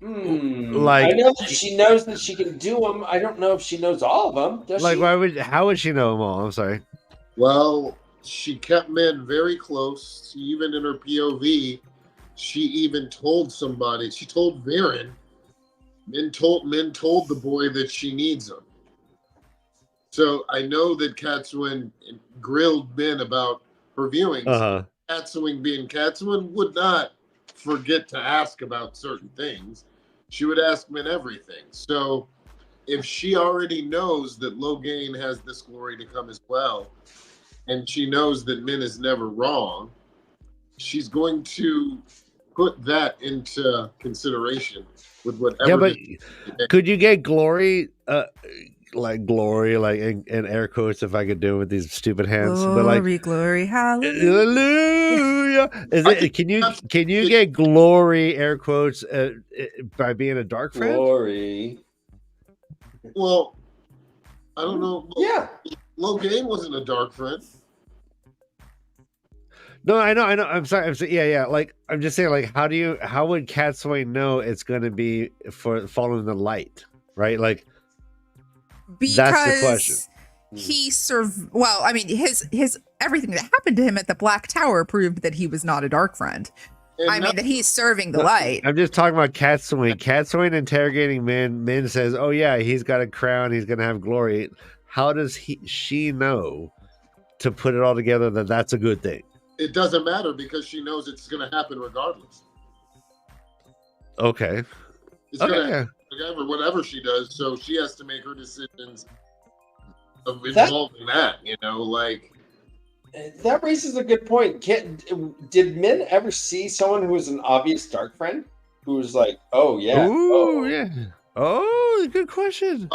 [SPEAKER 1] Like-
[SPEAKER 2] I know that she knows that she can do them. I don't know if she knows all of them. Does
[SPEAKER 1] Like,
[SPEAKER 2] she?
[SPEAKER 1] how would she know them all? I'm sorry.
[SPEAKER 4] Well, she kept men very close. Even in her POV, she even told somebody. She told Varen. Men told the boy that she needs him. So I know that Katswin grilled men about her viewings.
[SPEAKER 1] Uh-huh.
[SPEAKER 4] Katswin being Katswin would not forget to ask about certain things. She would ask men everything. So if she already knows that Logain has this glory to come as well, and she knows that Min is never wrong, she's going to put that into consideration with whatever.
[SPEAKER 1] Yeah, but could you get glory, like in air quotes, if I could do it with these stupid hands?
[SPEAKER 3] Glory,
[SPEAKER 1] But like,
[SPEAKER 3] glory, hallelujah.
[SPEAKER 1] hallelujah. Can you get glory, air quotes, by being a dark friend?
[SPEAKER 2] Glory.
[SPEAKER 4] Well, I don't know.
[SPEAKER 2] Yeah.
[SPEAKER 4] Logain wasn't a dark friend.
[SPEAKER 1] No, I know. I'm sorry. Yeah. Like, I'm just saying, like, how would Catswain know it's going to be for following the light, right? Like, that's the question.
[SPEAKER 3] Well, I mean, his everything that happened to him at the Black Tower proved that he was not a dark friend. That he's serving the light.
[SPEAKER 1] I'm just talking about Catswain. Catswain interrogating Min. Min says, "Oh yeah, he's got a crown. He's going to have glory." How does she know to put it all together that that's a good thing?
[SPEAKER 4] It doesn't matter because she knows it's going to happen regardless.
[SPEAKER 1] Okay.
[SPEAKER 4] It's going to happen whatever she does. So she has to make her decisions involving that. Like.
[SPEAKER 2] That raises a good point. Did men ever see someone who was an obvious dark friend? Who was like, oh, yeah.
[SPEAKER 1] Ooh, yeah. Oh, good question.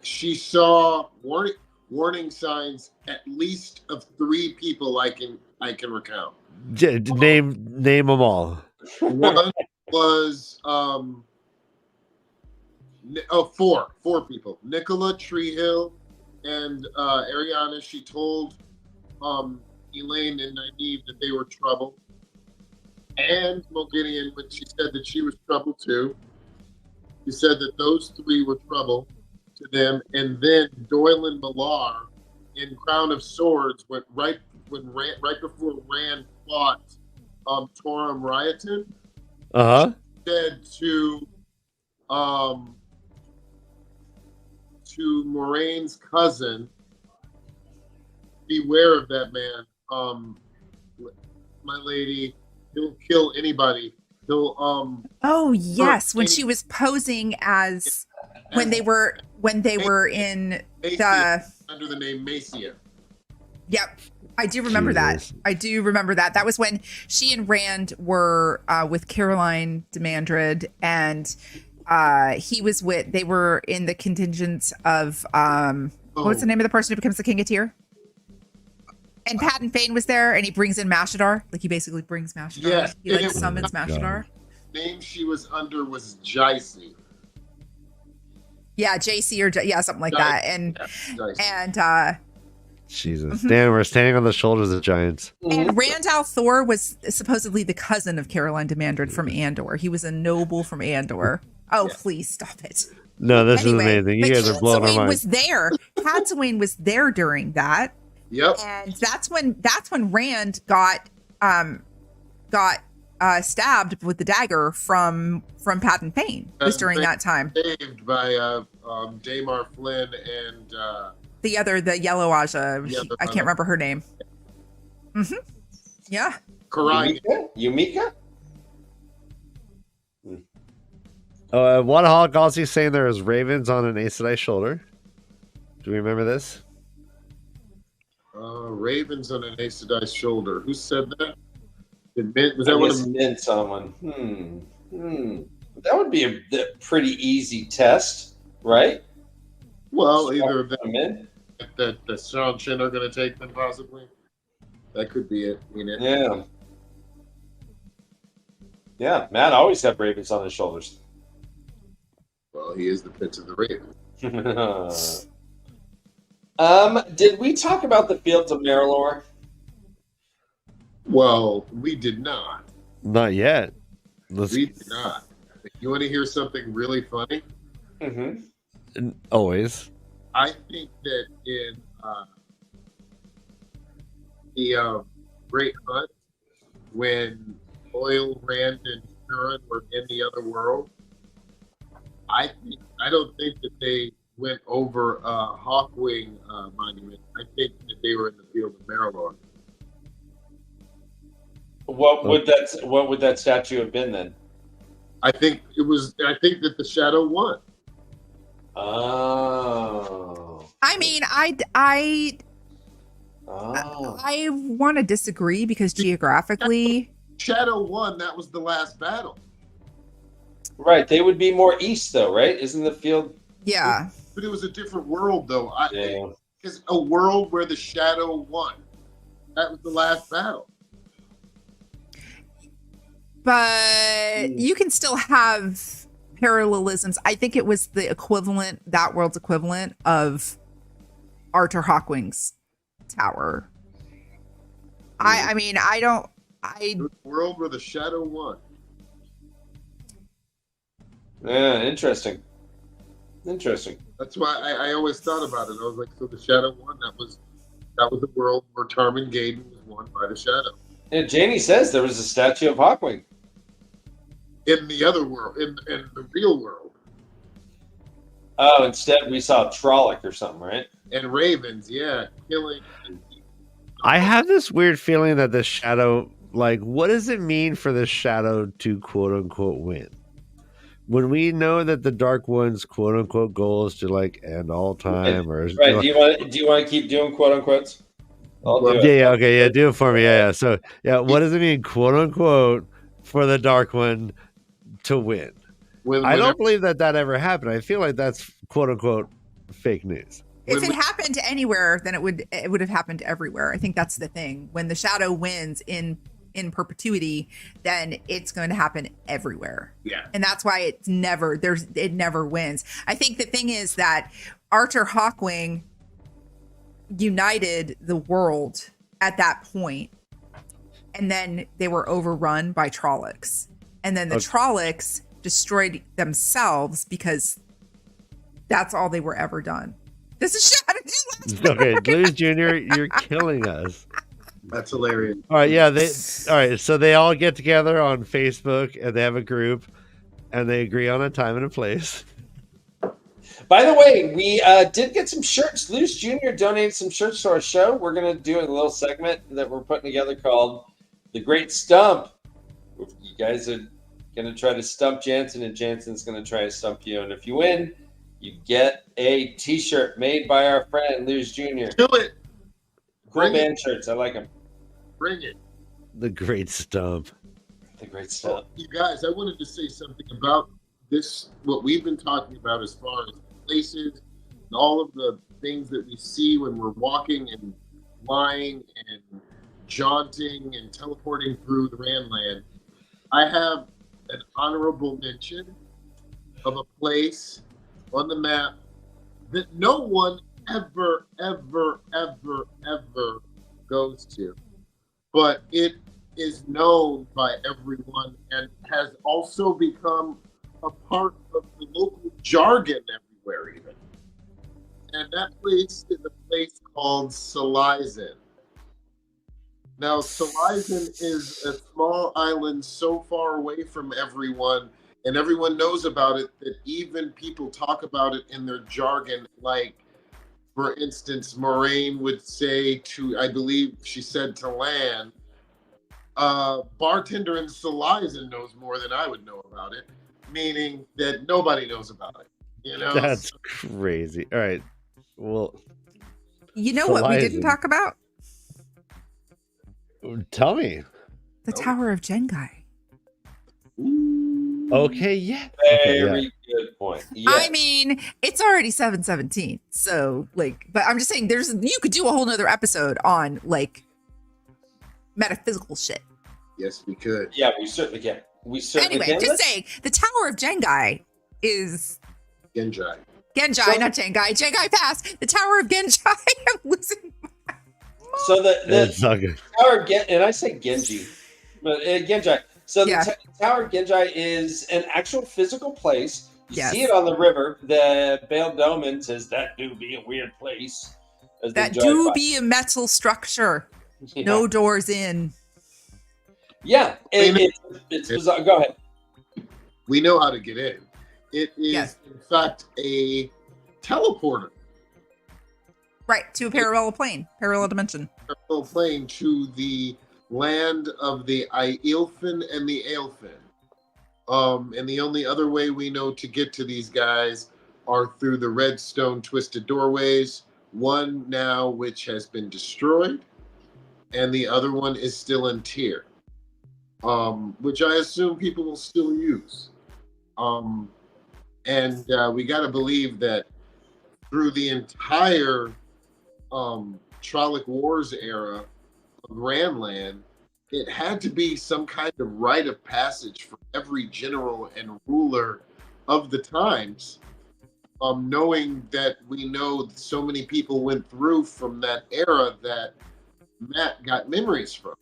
[SPEAKER 4] She saw warning signs at least of 3 people I can recount.
[SPEAKER 1] Name them all.
[SPEAKER 4] One was 4 people. Nicola, Treehill, and Ariana. She told Elaine and Nynaeve that they were trouble. And Moghedien, when she said that she was trouble too. She said that those 3 were trouble to them. And then Doyle and Malar in Crown of Swords went right before Rand fought Torum Rioton.
[SPEAKER 1] Uh-huh.
[SPEAKER 4] Said to Moraine's cousin, beware of that man. My lady, he'll kill anybody. He'll
[SPEAKER 3] Oh yes, when she was posing as when they were in
[SPEAKER 4] Macia, under the name Macia.
[SPEAKER 3] Yep. I do remember that. That was when she and Rand were with Caroline Demandred, and they were in the contingents of what's the name of the person who becomes the King of Tyr? And Patton Fane was there, and he brings in Mashadar. Like, he basically brings Mashadar.
[SPEAKER 4] Yes.
[SPEAKER 3] He summons Mashadar.
[SPEAKER 4] The name she was under was Jaisi.
[SPEAKER 3] Yeah, JC or something like that. And
[SPEAKER 1] Jesus. Dan, we're standing on the shoulders of giants.
[SPEAKER 3] And Rand al'Thor was supposedly the cousin of Caroline Demandred from Andor. He was a noble from Andor. Oh, please stop it.
[SPEAKER 1] No, this is amazing. You guys are blowing our mind.
[SPEAKER 3] Was there. Cadsuane was there during that.
[SPEAKER 4] Yep.
[SPEAKER 3] And that's when Rand got stabbed with the dagger from Patton Fane. It was during that time.
[SPEAKER 4] Saved by Damar Flynn and
[SPEAKER 3] the yellow Aja. I can't remember her name. Mm-hmm. Yeah.
[SPEAKER 4] Karai.
[SPEAKER 2] Yumika?
[SPEAKER 1] WoTaholicAussie saying there was ravens on an Aes Sedai shoulder. Do we remember this?
[SPEAKER 4] Ravens on an Aes Sedai shoulder. Who said that?
[SPEAKER 2] Was that one of Mint someone? That would be a pretty easy test, right?
[SPEAKER 4] Well, either of them that the Sean Shin are going to take them, possibly. That could be it.
[SPEAKER 2] Yeah. Yeah, Matt always had ravens on his shoulders.
[SPEAKER 4] Well, he is the Prince of the Ravens.
[SPEAKER 2] Did we talk about the Fields of Marilor?
[SPEAKER 4] Well, we did not.
[SPEAKER 1] Not yet.
[SPEAKER 4] We did not. You want to hear something really funny?
[SPEAKER 2] Mm-hmm.
[SPEAKER 1] Always.
[SPEAKER 4] I think that in the Great Hunt, when Oil, Rand, and Huron were in the other world, I don't think that they went over Hawkwing Monument. I think that they were in the field of Marilor.
[SPEAKER 2] What would that statue have been then?
[SPEAKER 4] I think that the Shadow won.
[SPEAKER 2] Oh.
[SPEAKER 3] I mean, I want to disagree because geographically,
[SPEAKER 4] Shadow won. That was the last battle.
[SPEAKER 2] Right. They would be more east, though, right? Isn't the field?
[SPEAKER 3] yeah.
[SPEAKER 4] But it was a different world, though.
[SPEAKER 2] Yeah.
[SPEAKER 4] Because a world where the Shadow won. That was the last battle.
[SPEAKER 3] But you can still have parallelisms. I think it was the equivalent, that world's equivalent of Arthur Hawkwing's tower. I mean,
[SPEAKER 4] It was a world where the Shadow won.
[SPEAKER 2] Yeah, interesting.
[SPEAKER 4] That's why I always thought about it. I was like, so the Shadow won. That was the world where Tarmangaden was won by the Shadow.
[SPEAKER 2] Yeah, Janie says there was a statue of Hawkwing.
[SPEAKER 4] In the other world, in the real world.
[SPEAKER 2] Oh, instead we saw Trolloc or something, right?
[SPEAKER 4] And ravens, yeah, killing.
[SPEAKER 1] I have this weird feeling that the Shadow, like, what does it mean for the Shadow to quote unquote win? When we know that the Dark One's quote unquote goal is to like end all time, or
[SPEAKER 2] right? Do you want to keep doing quote unquotes? I'll do it.
[SPEAKER 1] Yeah, okay, yeah, do it for me, yeah. So, yeah, what does it mean, quote unquote, for the Dark One to win? I don't believe that ever happened. I feel like that's quote unquote fake news.
[SPEAKER 3] If it happened anywhere, then it would have happened everywhere. I think that's the thing. When the Shadow wins in perpetuity, then it's going to happen everywhere.
[SPEAKER 4] Yeah.
[SPEAKER 3] And that's why it never wins. I think the thing is that Arthur Hawkwing united the world at that point, and then they were overrun by Trollocs. And then the Trollocs destroyed themselves because that's all they were ever done. This is Shadow.
[SPEAKER 1] Okay, Blues Jr., you're killing us.
[SPEAKER 4] That's hilarious.
[SPEAKER 1] All right, yeah, so they all get together on Facebook and they have a group and they agree on a time and a place.
[SPEAKER 2] By the way, we did get some shirts. Luce Jr. donated some shirts to our show. We're going to do a little segment that we're putting together called The Great Stump. You guys are going to try to stump Jansen, and Jansen's going to try to stump you. And if you win, you get a T-shirt made by our friend Luce Jr.
[SPEAKER 4] Do it.
[SPEAKER 2] Cool band shirts. I like them.
[SPEAKER 4] Bring it.
[SPEAKER 1] The Great Stump.
[SPEAKER 2] The Great Stump.
[SPEAKER 4] You guys, I wanted to say something about this, what we've been talking about as far as places and all of the things that we see when we're walking and flying and jaunting and teleporting through the Randland. I have an honorable mention of a place on the map that no one ever goes to, but it is known by everyone and has also become a part of the local jargon everywhere even. And that place is a place called Salizen. Now, Salizen is a small island so far away from everyone, and everyone knows about it, that even people talk about it in their jargon. Like, for instance, Moraine would say to, I believe she said to Lan, bartender in Salizen knows more than I would know about it, meaning that nobody knows about it. You know,
[SPEAKER 1] that's crazy. All right, well,
[SPEAKER 3] you know what we didn't talk about?
[SPEAKER 1] Tell me.
[SPEAKER 3] The Tower of Jengai.
[SPEAKER 1] Okay, yeah.
[SPEAKER 2] Very good point. Yes.
[SPEAKER 3] I mean, it's already 7/17, so like, but I'm just saying, you could do a whole nother episode on like metaphysical shit.
[SPEAKER 4] Yes, we could.
[SPEAKER 2] Yeah, we certainly can.
[SPEAKER 3] Anyway, just saying, the Tower of Jengai is
[SPEAKER 4] Genjai,
[SPEAKER 3] not Jengai. Jengai Pass. The Tower of Genjai. I'm losing.
[SPEAKER 2] So the
[SPEAKER 1] Tower
[SPEAKER 2] of and I say Genji, but Genjai. So
[SPEAKER 3] Yeah.
[SPEAKER 2] the Tower of Genji is an actual physical place. You
[SPEAKER 3] Yes.
[SPEAKER 2] see it on the river. The Bale Doman says that do be a weird place. As they
[SPEAKER 3] That
[SPEAKER 2] drive
[SPEAKER 3] do
[SPEAKER 2] by.
[SPEAKER 3] be a metal structure.
[SPEAKER 2] Yeah.
[SPEAKER 3] No doors in.
[SPEAKER 2] Yeah, it's bizarre. Go ahead.
[SPEAKER 4] We know how to get in. It is,
[SPEAKER 3] Yes.
[SPEAKER 4] in fact, a teleporter.
[SPEAKER 3] Right, to a parallel plane, parallel dimension.
[SPEAKER 4] Parallel plane to the land of the Eilfin and the Aelfin. And the only other way we know to get to these guys are through the redstone twisted doorways. One now which has been destroyed, and the other one is still in tier, which I assume people will still use. And we got to believe that through the entire Trolloc Wars era of Randland, it had to be some kind of rite of passage for every general and ruler of the times, knowing that we know that so many people went through from that era that Matt got memories from.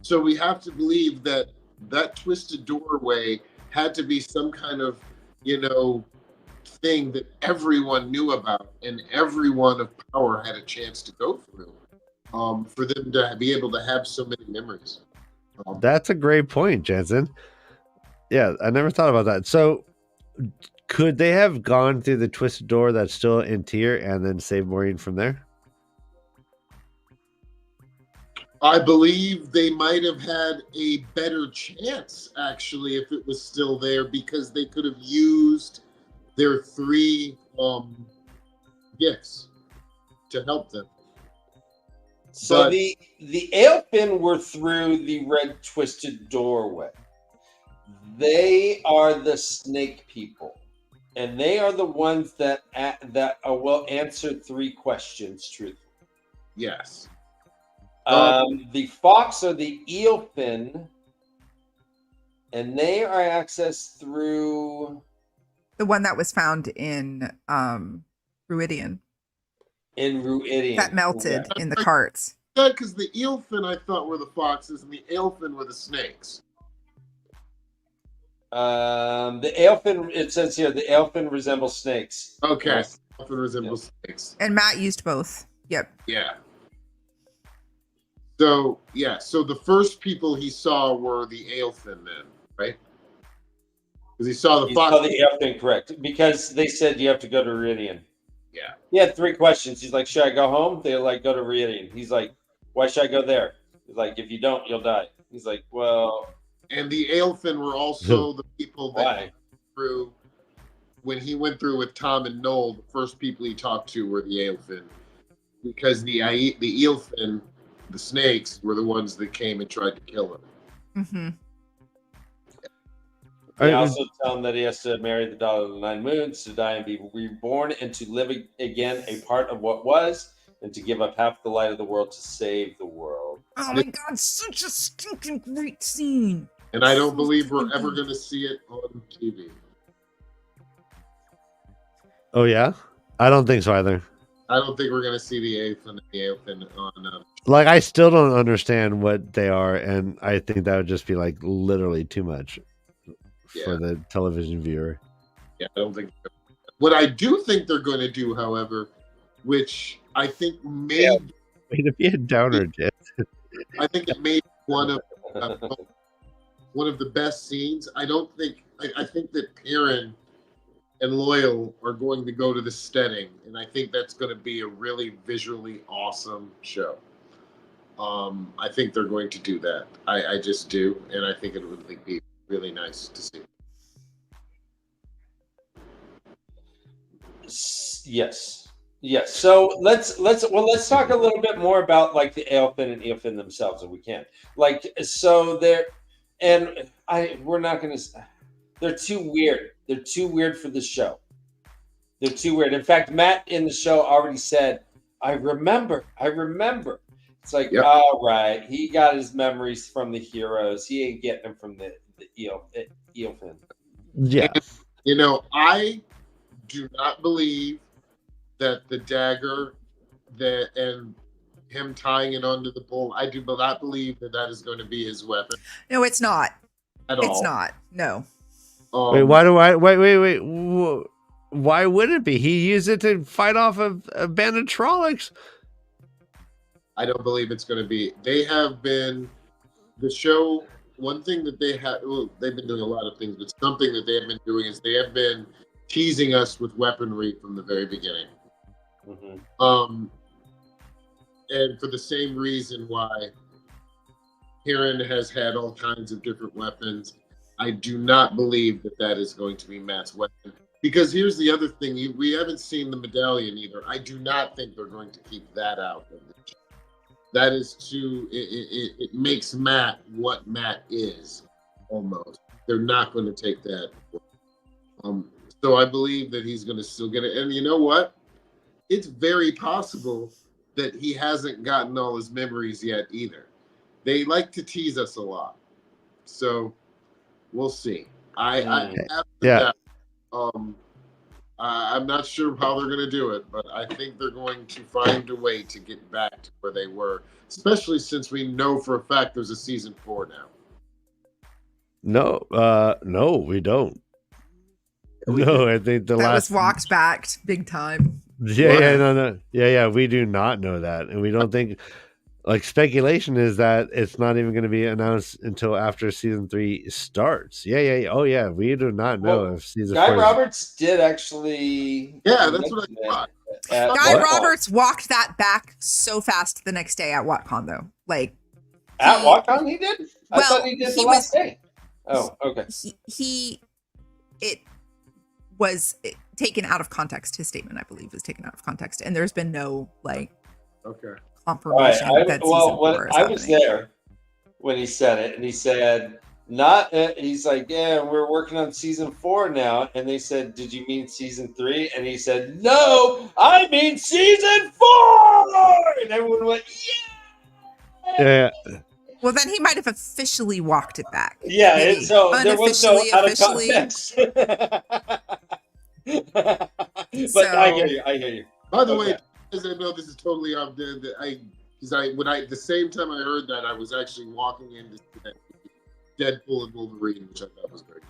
[SPEAKER 4] So we have to believe that that twisted doorway had to be some kind of, thing that everyone knew about and everyone of power had a chance to go through, for them to be able to have so many memories.
[SPEAKER 1] That's a great point, Jensen. Yeah, I never thought about that. So, could they have gone through the twisted door that's still in tier and then save Maureen from there?
[SPEAKER 4] I believe they might have had a better chance, actually, if it was still there, because they could have used their 3 gifts to help them.
[SPEAKER 2] So
[SPEAKER 4] But-
[SPEAKER 2] the Aelfin were through the red twisted doorway. They are the snake people, and they are the ones that will answer 3 questions truthfully.
[SPEAKER 4] Yes.
[SPEAKER 2] The fox are the Eelfin, and they are accessed through
[SPEAKER 3] The one that was found in Ruidian
[SPEAKER 2] in Ruidian.
[SPEAKER 3] that melted
[SPEAKER 4] Yeah.
[SPEAKER 3] in the carts.
[SPEAKER 4] Because the Eelfin I thought were the foxes and the Aelfin were the snakes.
[SPEAKER 2] The Aelfin, it says here, the Aelfin resemble snakes.
[SPEAKER 4] Okay.
[SPEAKER 2] Yes.
[SPEAKER 4] Aelfin resembles snakes.
[SPEAKER 3] And Matt used both. Yep.
[SPEAKER 4] Yeah. So the first people he saw were the Aelfin then, right? Because he saw the
[SPEAKER 2] You
[SPEAKER 4] fox.
[SPEAKER 2] saw the Aelfin, correct. Because they said you have to go to Ruidian.
[SPEAKER 4] Yeah.
[SPEAKER 2] He had 3 questions. He's like, should I go home? They're like, go to Ruidian. He's like, why should I go there? He's like, if you don't, you'll die. He's like, well.
[SPEAKER 4] And the Aelfin were also the people that
[SPEAKER 2] Why?
[SPEAKER 4] through when he went through with Tom and Noel. The first people he talked to were the Aelfin, because the Eelfin, the snakes, were the ones that came and tried to kill him.
[SPEAKER 3] Mm-hmm.
[SPEAKER 2] They also tell him that he has to marry the daughter of the 9 moons, to die and be reborn, and to live again a part of what was, and to give up half the light of the world to save the world.
[SPEAKER 3] Oh my god, such a stinking great scene.
[SPEAKER 4] And I don't believe we're ever going to see it on TV.
[SPEAKER 1] Oh yeah, I don't think so either.
[SPEAKER 4] I don't think we're going to see the Aelfin on.
[SPEAKER 1] Like, I still don't understand what they are, and I think that would just be like literally too much for the television viewer.
[SPEAKER 4] Yeah, I don't think. What I do think they're going to do, however, which I think may
[SPEAKER 1] Way to be a downer, Jet.
[SPEAKER 4] I think it made one of the best scenes. I think that Perrin and Loyal are going to go to the steading, and I think that's going to be a really visually awesome show. I think they're going to do that. I just do, and I think it would be really nice to see.
[SPEAKER 2] Yes. So let's talk a little bit more about like the Aelfin and Eelfin themselves, if we can. Like, so we're not gonna. They're too weird. They're too weird for the show. They're too weird. In fact, Matt in the show already said, "I remember." It's like, all right, he got his memories from the heroes. He ain't getting them from the Eelfin.
[SPEAKER 1] Yeah.
[SPEAKER 4] And, I do not believe that the dagger and him tying it onto the pole. I do not believe that is going to be his weapon
[SPEAKER 3] No, it's not.
[SPEAKER 4] at all.
[SPEAKER 3] It's not. No.
[SPEAKER 1] Wait, why would it be? He used it to fight off a band of Trollocs.
[SPEAKER 4] I don't believe it's going to be. They have been the show. One thing that they have, well, they've been doing a lot of things, but something that they have been doing is they have been teasing us with weaponry from the very beginning.
[SPEAKER 2] Mm-hmm.
[SPEAKER 4] And for the same reason why Kieran has had all kinds of different weapons, I do not believe that is going to be Matt's weapon. Because here's the other thing: we haven't seen the medallion either. I do not think they're going to keep that out of the show. That is too. It makes Matt what Matt is, almost. They're not going to take that. So I believe that he's going to still get it. And you know what? It's very possible that he hasn't gotten all his memories yet either. They like to tease us a lot, so we'll see. I'm not sure how they're going to do it, but I think they're going to find a way to get back to where they were, especially since we know for a fact there's a season 4 now.
[SPEAKER 1] No, we don't. No, I think
[SPEAKER 3] that was walked back big time.
[SPEAKER 1] Yeah, we do not know that, and we don't think. Like, speculation is that it's not even going to be announced until after season 3 starts. Oh yeah, we do not know if season 4.
[SPEAKER 2] Guy Roberts did actually.
[SPEAKER 4] Yeah, that's what I thought.
[SPEAKER 3] Guy Roberts walked that back so fast the next day at WotCon, though. Like
[SPEAKER 2] at WotCon, he did. I thought he did the last day. Oh, okay.
[SPEAKER 3] It was taken out of context. His statement, I believe, was taken out of context, and there's been no confirmation that season 4 is
[SPEAKER 2] I was there when he said it, and he said he's like, yeah, we're working on season 4 now, and they said, did you mean season 3? And he said, no, I mean season 4, and everyone went,
[SPEAKER 1] yeah.
[SPEAKER 3] Well, then he might have officially walked it back.
[SPEAKER 2] Yeah, so there was no out of
[SPEAKER 3] officially.
[SPEAKER 2] context. But I hear you.
[SPEAKER 4] By the way, I know this is totally off the same time I heard that, I was actually walking into Deadpool and Wolverine, which I thought was very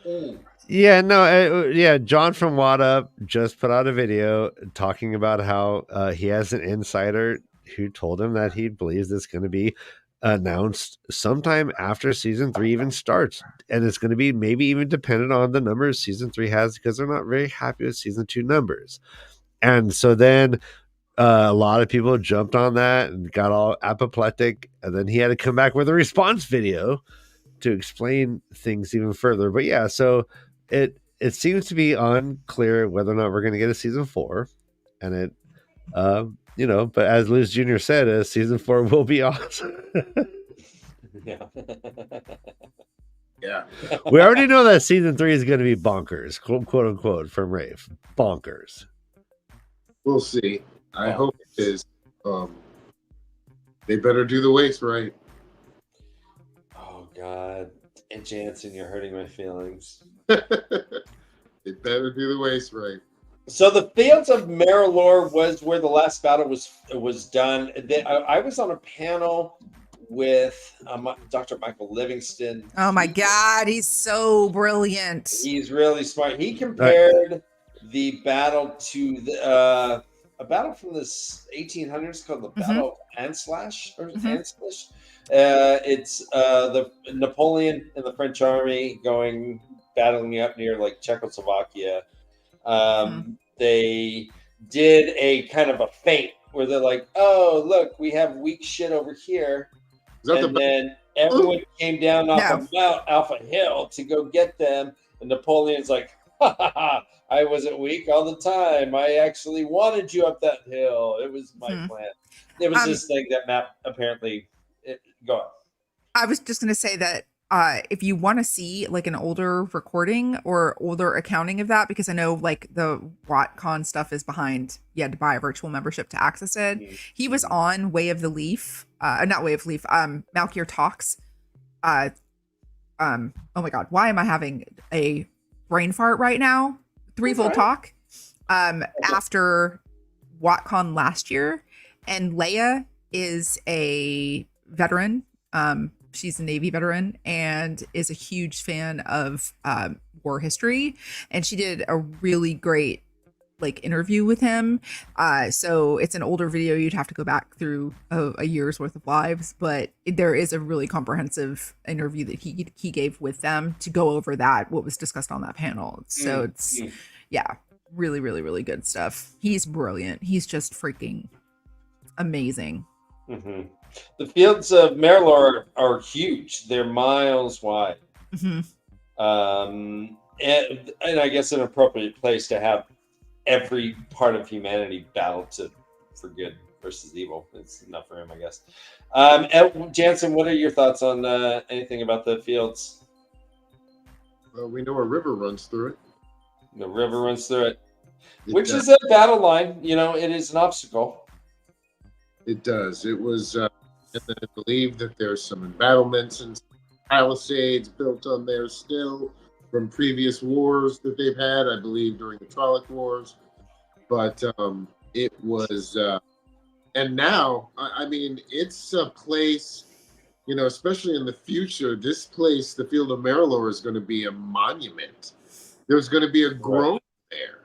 [SPEAKER 4] cool.
[SPEAKER 1] Yeah, John from WotUp just put out a video talking about how he has an insider who told him that he believes it's going to be announced sometime after season 3 even starts, and it's going to be maybe even dependent on the numbers season 3 has, because they're not very happy with season 2 numbers. And so then a lot of people jumped on that and got all apoplectic, and then he had to come back with a response video to explain things even further. But yeah, so it seems to be unclear whether or not we're going to get a season 4, and it but as Luz Jr. said, season 4 will be awesome.
[SPEAKER 2] Yeah.
[SPEAKER 4] Yeah.
[SPEAKER 1] We already know that season 3 is going to be bonkers, quote unquote, from Rafe. Bonkers.
[SPEAKER 4] We'll see. I hope it is. They better do the weights right.
[SPEAKER 2] Oh God, and Jansen, you're hurting my feelings.
[SPEAKER 4] They better do the weights right.
[SPEAKER 2] So the Fields of Marilor was where the last battle was done. I was on a panel with Dr. Michael Livingston.
[SPEAKER 3] Oh my God, he's so brilliant.
[SPEAKER 2] He's really smart. He compared the battle to a battle from the 1800s called the Battle of Anslash or Anslash. It's the Napoleon and the French army battling up near like Czechoslovakia. They did a kind of a feint where they're like, "Oh, look, we have weak shit over here," and then everyone came down off a hill to go get them. And Napoleon's like, "Ha ha ha! I wasn't weak all the time. I actually wanted you up that hill. It was my plan." It was this thing that Matt apparently go on.
[SPEAKER 3] I was just going to say that if you want to see like an older recording or older accounting of that, because I know like the WotCon stuff is behind, you had to buy a virtual membership to access it. He was on Way of the Leaf, not Way of the Leaf, Malkier Talks. Oh my God, why am I having a brain fart right now? Threefold Talk after WotCon last year. And Leia is a veteran. She's a Navy veteran and is a huge fan of war history. And she did a really great interview with him. So it's an older video. You'd have to go back through a year's worth of lives, but there is a really comprehensive interview that he gave with them to go over what was discussed on that panel. So it's really, really, really good stuff. He's brilliant. He's just freaking amazing.
[SPEAKER 2] Mm-hmm. The fields of Marilor are huge. They're miles wide.
[SPEAKER 3] Mm-hmm.
[SPEAKER 2] And I guess an appropriate place to have every part of humanity battle for good versus evil. It's enough for him, I guess. Jansen, what are your thoughts on anything about the fields?
[SPEAKER 4] Well, we know a river runs through it.
[SPEAKER 2] The river runs through it, which is a battle line. It is an obstacle.
[SPEAKER 4] It does. It was, and I believe that there's some embattlements and palisades built on there still from previous wars that they've had, I believe during the Trolloc Wars. But it was, and now, I mean, it's a place, especially in the future, this place, the Field of Marilor, is going to be a monument. There's going to be a grove there.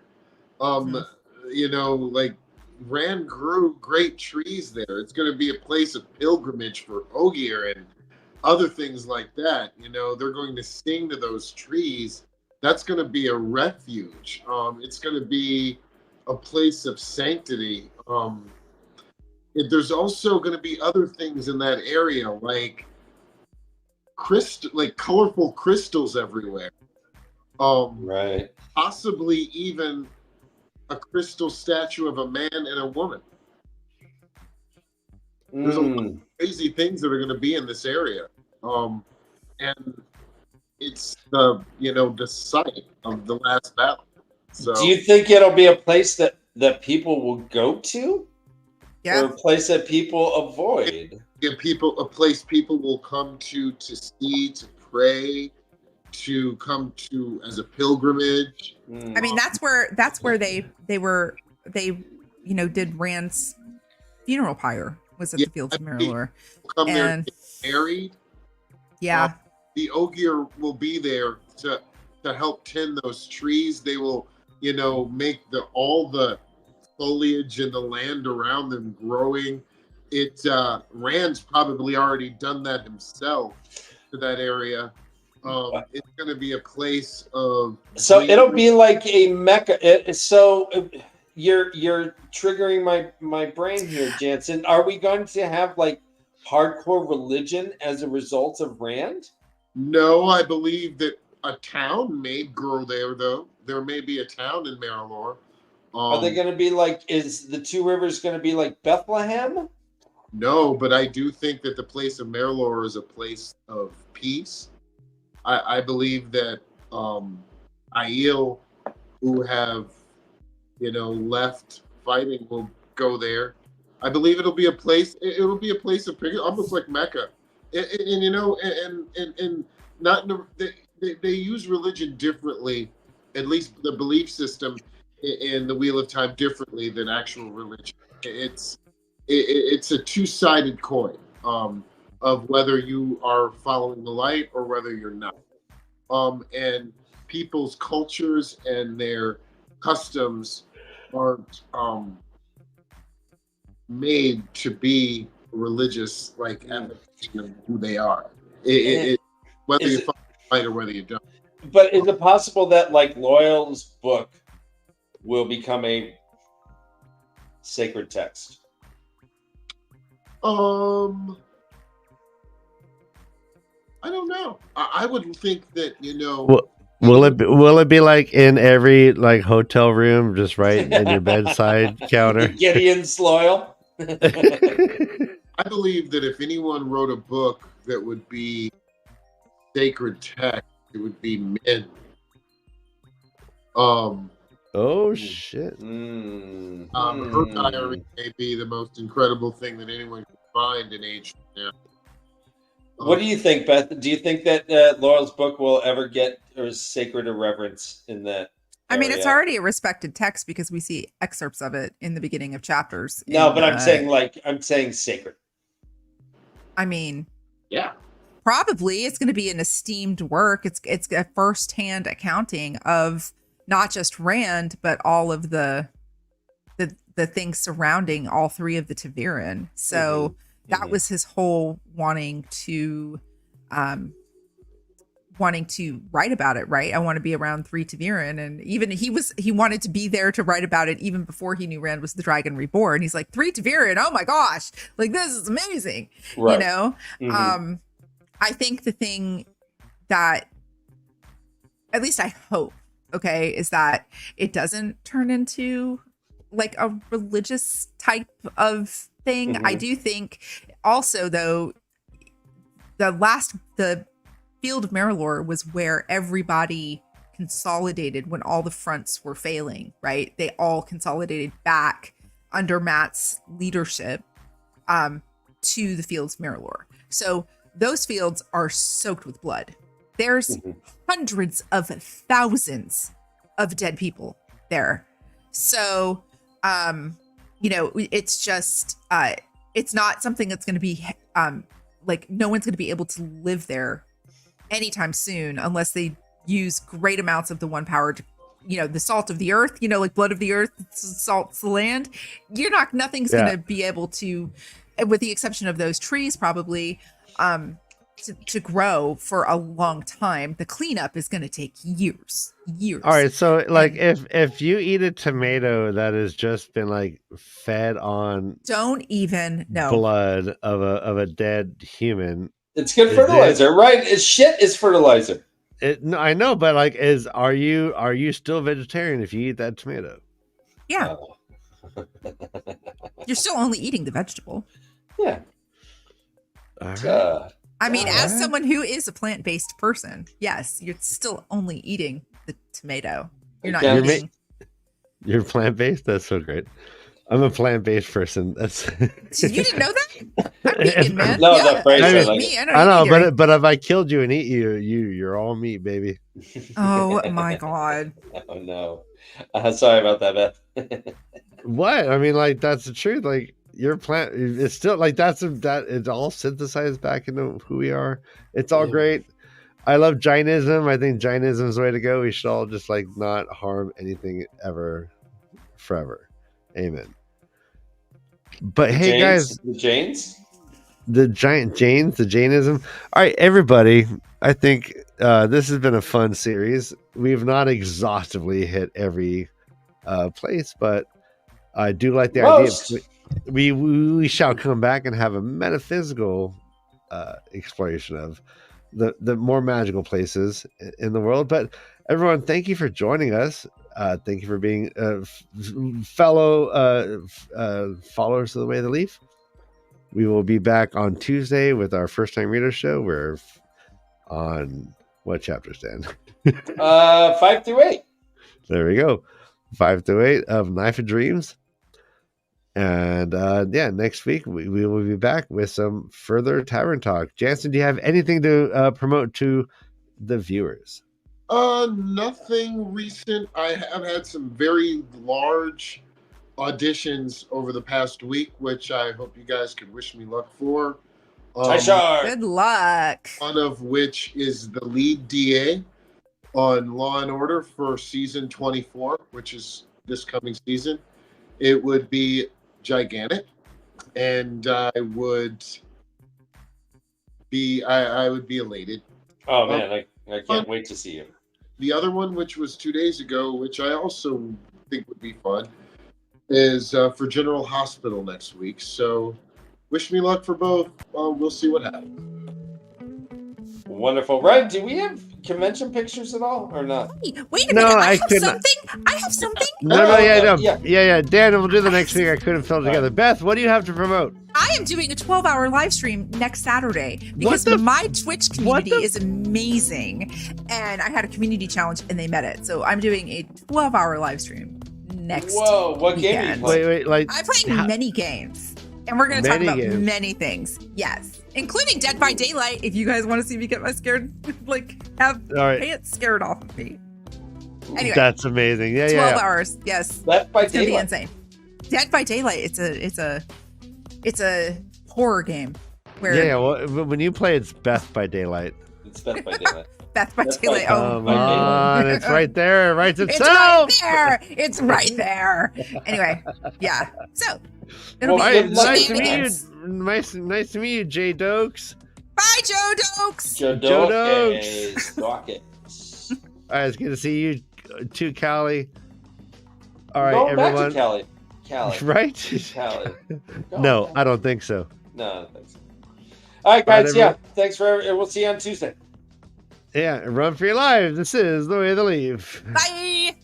[SPEAKER 4] Rand grew great trees there. It's going to be a place of pilgrimage for Ogier and other things like that. They're going to sing to those trees. That's going to be a refuge. It's going to be a place of sanctity. There's also going to be other things in that area, like colorful crystals everywhere. Possibly even a crystal statue of a man and a woman. There's a lot of crazy things that are going to be in this area. And it's the site of the last battle. So,
[SPEAKER 2] do you think it'll be a place that people will go to?
[SPEAKER 3] Yeah.
[SPEAKER 2] Or a place that people avoid?
[SPEAKER 4] A place people will come to see, to pray, to come to as a pilgrimage.
[SPEAKER 3] I mean, that's where they did Rand's funeral pyre was at the Fields of Marilor.
[SPEAKER 4] Come there and get married.
[SPEAKER 3] Yeah.
[SPEAKER 4] The Ogier will be there to help tend those trees. They will, make all the foliage in the land around them growing. Rand's probably already done that himself to that area. It's going to be a place of.
[SPEAKER 2] So it'll be like a mecca. You're triggering my brain here, Jansen. Are we going to have hardcore religion as a result of Rand?
[SPEAKER 4] No, I believe that a town may grow there, though. There may be a town in Marilor.
[SPEAKER 2] Are they going to be is the Two Rivers going to be like Bethlehem?
[SPEAKER 4] No, but I do think that the place of Marilor is a place of peace. I believe that Aiel, who have, left fighting, will go there. I believe it'll be a place. It'll be a place of almost like Mecca, and not they use religion differently, at least the belief system in the Wheel of Time differently than actual religion. It's a two-sided coin of whether you are following the light or whether you're not. And people's cultures and their customs aren't made to be religious, advocating of who they are. Whether you follow the light or whether you don't.
[SPEAKER 2] But is it possible that Loyal's book will become a sacred text?
[SPEAKER 4] I don't know. I would think that
[SPEAKER 1] Will it be in every hotel room, just right in your bedside counter?
[SPEAKER 2] Gideon's Loyal.
[SPEAKER 4] I believe that if anyone wrote a book that would be sacred text, it would be men.
[SPEAKER 1] Oh shit!
[SPEAKER 4] Her diary may be the most incredible thing that anyone can find in ancient now.
[SPEAKER 2] What do you think, Beth? Do you think that Laurel's book will ever get sacred irreverence in that?
[SPEAKER 3] I mean, it's
[SPEAKER 2] area.
[SPEAKER 3] already a respected text because we see excerpts of it in the beginning of chapters.
[SPEAKER 2] No,
[SPEAKER 3] in,
[SPEAKER 2] but I'm saying sacred.
[SPEAKER 3] I mean,
[SPEAKER 4] Yeah.
[SPEAKER 3] probably it's going to be an esteemed work. It's a firsthand accounting of not just Rand, but all of the things surrounding all three of the Tavern. So that was his whole wanting to write about it, right? I want to be around three Tavern, and even he wanted to be there to write about it even before he knew Rand was the Dragon Reborn. He's like, three Tavern, oh my gosh, like this is amazing,
[SPEAKER 2] Right.
[SPEAKER 3] you know. I think the thing that, at least I hope, okay, is that it doesn't turn into like a religious type of thing. I do think also, though, the Field of Marilor was where everybody consolidated when all the fronts were failing, right? They all consolidated back under Matt's leadership to the Fields of Marilor. So those fields are soaked with blood. There's hundreds of thousands of dead people there. So, you know, it's just, it's not something that's going to be, like, no one's going to be able to live there anytime soon unless they use great amounts of the one power to, you know, the salt of the earth, you know, like blood of the earth salts the land. Nothing's going to be able to, with the exception of those trees probably, to grow for a long time. The cleanup is going to take years.
[SPEAKER 1] All right, so like if you eat a tomato that has just been like fed on
[SPEAKER 3] don't even know
[SPEAKER 1] blood of a dead human,
[SPEAKER 2] it's good fertilizer, right? Shit is fertilizer.
[SPEAKER 1] No, I know, but like, are you still vegetarian if you eat that tomato?
[SPEAKER 3] Yeah. You're still only eating the vegetable.
[SPEAKER 2] Yeah.
[SPEAKER 1] Right.
[SPEAKER 3] I mean, as someone who is a plant-based person, yes, you're still only eating the tomato. You're not eating.
[SPEAKER 1] You're plant-based? That's so great. I'm a plant-based person. That's
[SPEAKER 3] you didn't know that? I'm vegan, man.
[SPEAKER 2] No,
[SPEAKER 3] yeah,
[SPEAKER 2] the phrase
[SPEAKER 3] I
[SPEAKER 2] like
[SPEAKER 3] me.
[SPEAKER 1] I know, but if I killed you and eat you, you're all meat, baby.
[SPEAKER 3] Oh my god.
[SPEAKER 2] Oh no. Sorry about that, Beth.
[SPEAKER 1] What? I mean, like, that's the truth. Like, your plant, it's still like that it's all synthesized back into who we are. It's all great. I love Jainism. I think Jainism is the way to go. We should all just like not harm anything ever, forever. Amen. But
[SPEAKER 2] The
[SPEAKER 1] hey,
[SPEAKER 2] Jains?
[SPEAKER 1] guys, the Jainism. All right, everybody. I think this has been a fun series. We've not exhaustively hit every place, but I do like the idea. We shall come back and have a metaphysical exploration of the more magical places in the world. But everyone, thank you for joining us. Thank you for being fellow followers of the Way of the Leaf. We will be back on Tuesday with our first time reader show. We're on what chapters, Dan?
[SPEAKER 2] 5 through 8.
[SPEAKER 1] There we go. 5 to 8 of Knife of Dreams. And next week we will be back with some further Tavern talk. Jansen, do you have anything to promote to the viewers?
[SPEAKER 4] Nothing recent. I have had some very large auditions over the past week, which I hope you guys could wish me luck for.
[SPEAKER 3] Good luck.
[SPEAKER 4] One of which is the lead DA on Law and Order for season 24, which is this coming season. It would be gigantic, and I would be elated.
[SPEAKER 2] Oh man, I can't wait to see you.
[SPEAKER 4] The other one, which was 2 days ago, which I also think would be fun, is for General Hospital next week. So wish me luck for both. We'll see what happens.
[SPEAKER 2] Wonderful. Ryan, do we have convention pictures at all or not?
[SPEAKER 3] Wait a minute. I have something.
[SPEAKER 1] Yeah. Dan, we'll do the next week. I couldn't fill it together. Beth, what do you have to promote?
[SPEAKER 3] I am doing a 12-hour live stream next Saturday because my Twitch community is amazing, and I had a community challenge and they met it. So I'm doing a 12-hour live stream next.
[SPEAKER 2] Whoa! What game are you playing?
[SPEAKER 1] Wait, like
[SPEAKER 3] I'm playing many games, and we're going to talk about many things. Yes, including Dead by Daylight. If you guys want to see me get my scared, like have pants scared off of me. Anyway,
[SPEAKER 1] That's amazing. Yeah,
[SPEAKER 3] 12
[SPEAKER 1] yeah.
[SPEAKER 3] hours. Yes.
[SPEAKER 2] Left by
[SPEAKER 3] It's gonna be
[SPEAKER 2] Daylight.
[SPEAKER 3] insane. Dead by Daylight. It's a horror game where
[SPEAKER 1] Yeah, well, when you play, it's Beth by Daylight.
[SPEAKER 2] It's Beth by Daylight.
[SPEAKER 3] Death by
[SPEAKER 2] Death by
[SPEAKER 3] Daylight.
[SPEAKER 1] Come
[SPEAKER 2] by
[SPEAKER 1] on,
[SPEAKER 3] Oh,
[SPEAKER 1] it's right there. Writes
[SPEAKER 3] it's
[SPEAKER 1] itself.
[SPEAKER 3] right there. It's right there. Anyway, yeah. So it'll
[SPEAKER 2] Well,
[SPEAKER 3] be
[SPEAKER 2] good luck.
[SPEAKER 1] Nice to meet
[SPEAKER 3] shenanigans.
[SPEAKER 1] you. Nice to meet you, Jay Dokes.
[SPEAKER 3] Bye, Joe Dokes.
[SPEAKER 2] Joe
[SPEAKER 1] Joe
[SPEAKER 2] Dokes. Docket.
[SPEAKER 1] All right, it's good to see you too, Callie. All right,
[SPEAKER 2] Going back
[SPEAKER 1] everyone.
[SPEAKER 2] to Callie. Callie.
[SPEAKER 1] Right?
[SPEAKER 2] Callie. Go
[SPEAKER 1] No,
[SPEAKER 2] on.
[SPEAKER 1] I don't think so.
[SPEAKER 2] No, I don't think so. All right,
[SPEAKER 1] All right,
[SPEAKER 2] guys. Yeah.
[SPEAKER 1] everyone.
[SPEAKER 2] Thanks for. We'll see you on Tuesday.
[SPEAKER 1] Yeah, run for your lives. This is the way to leave.
[SPEAKER 3] Bye.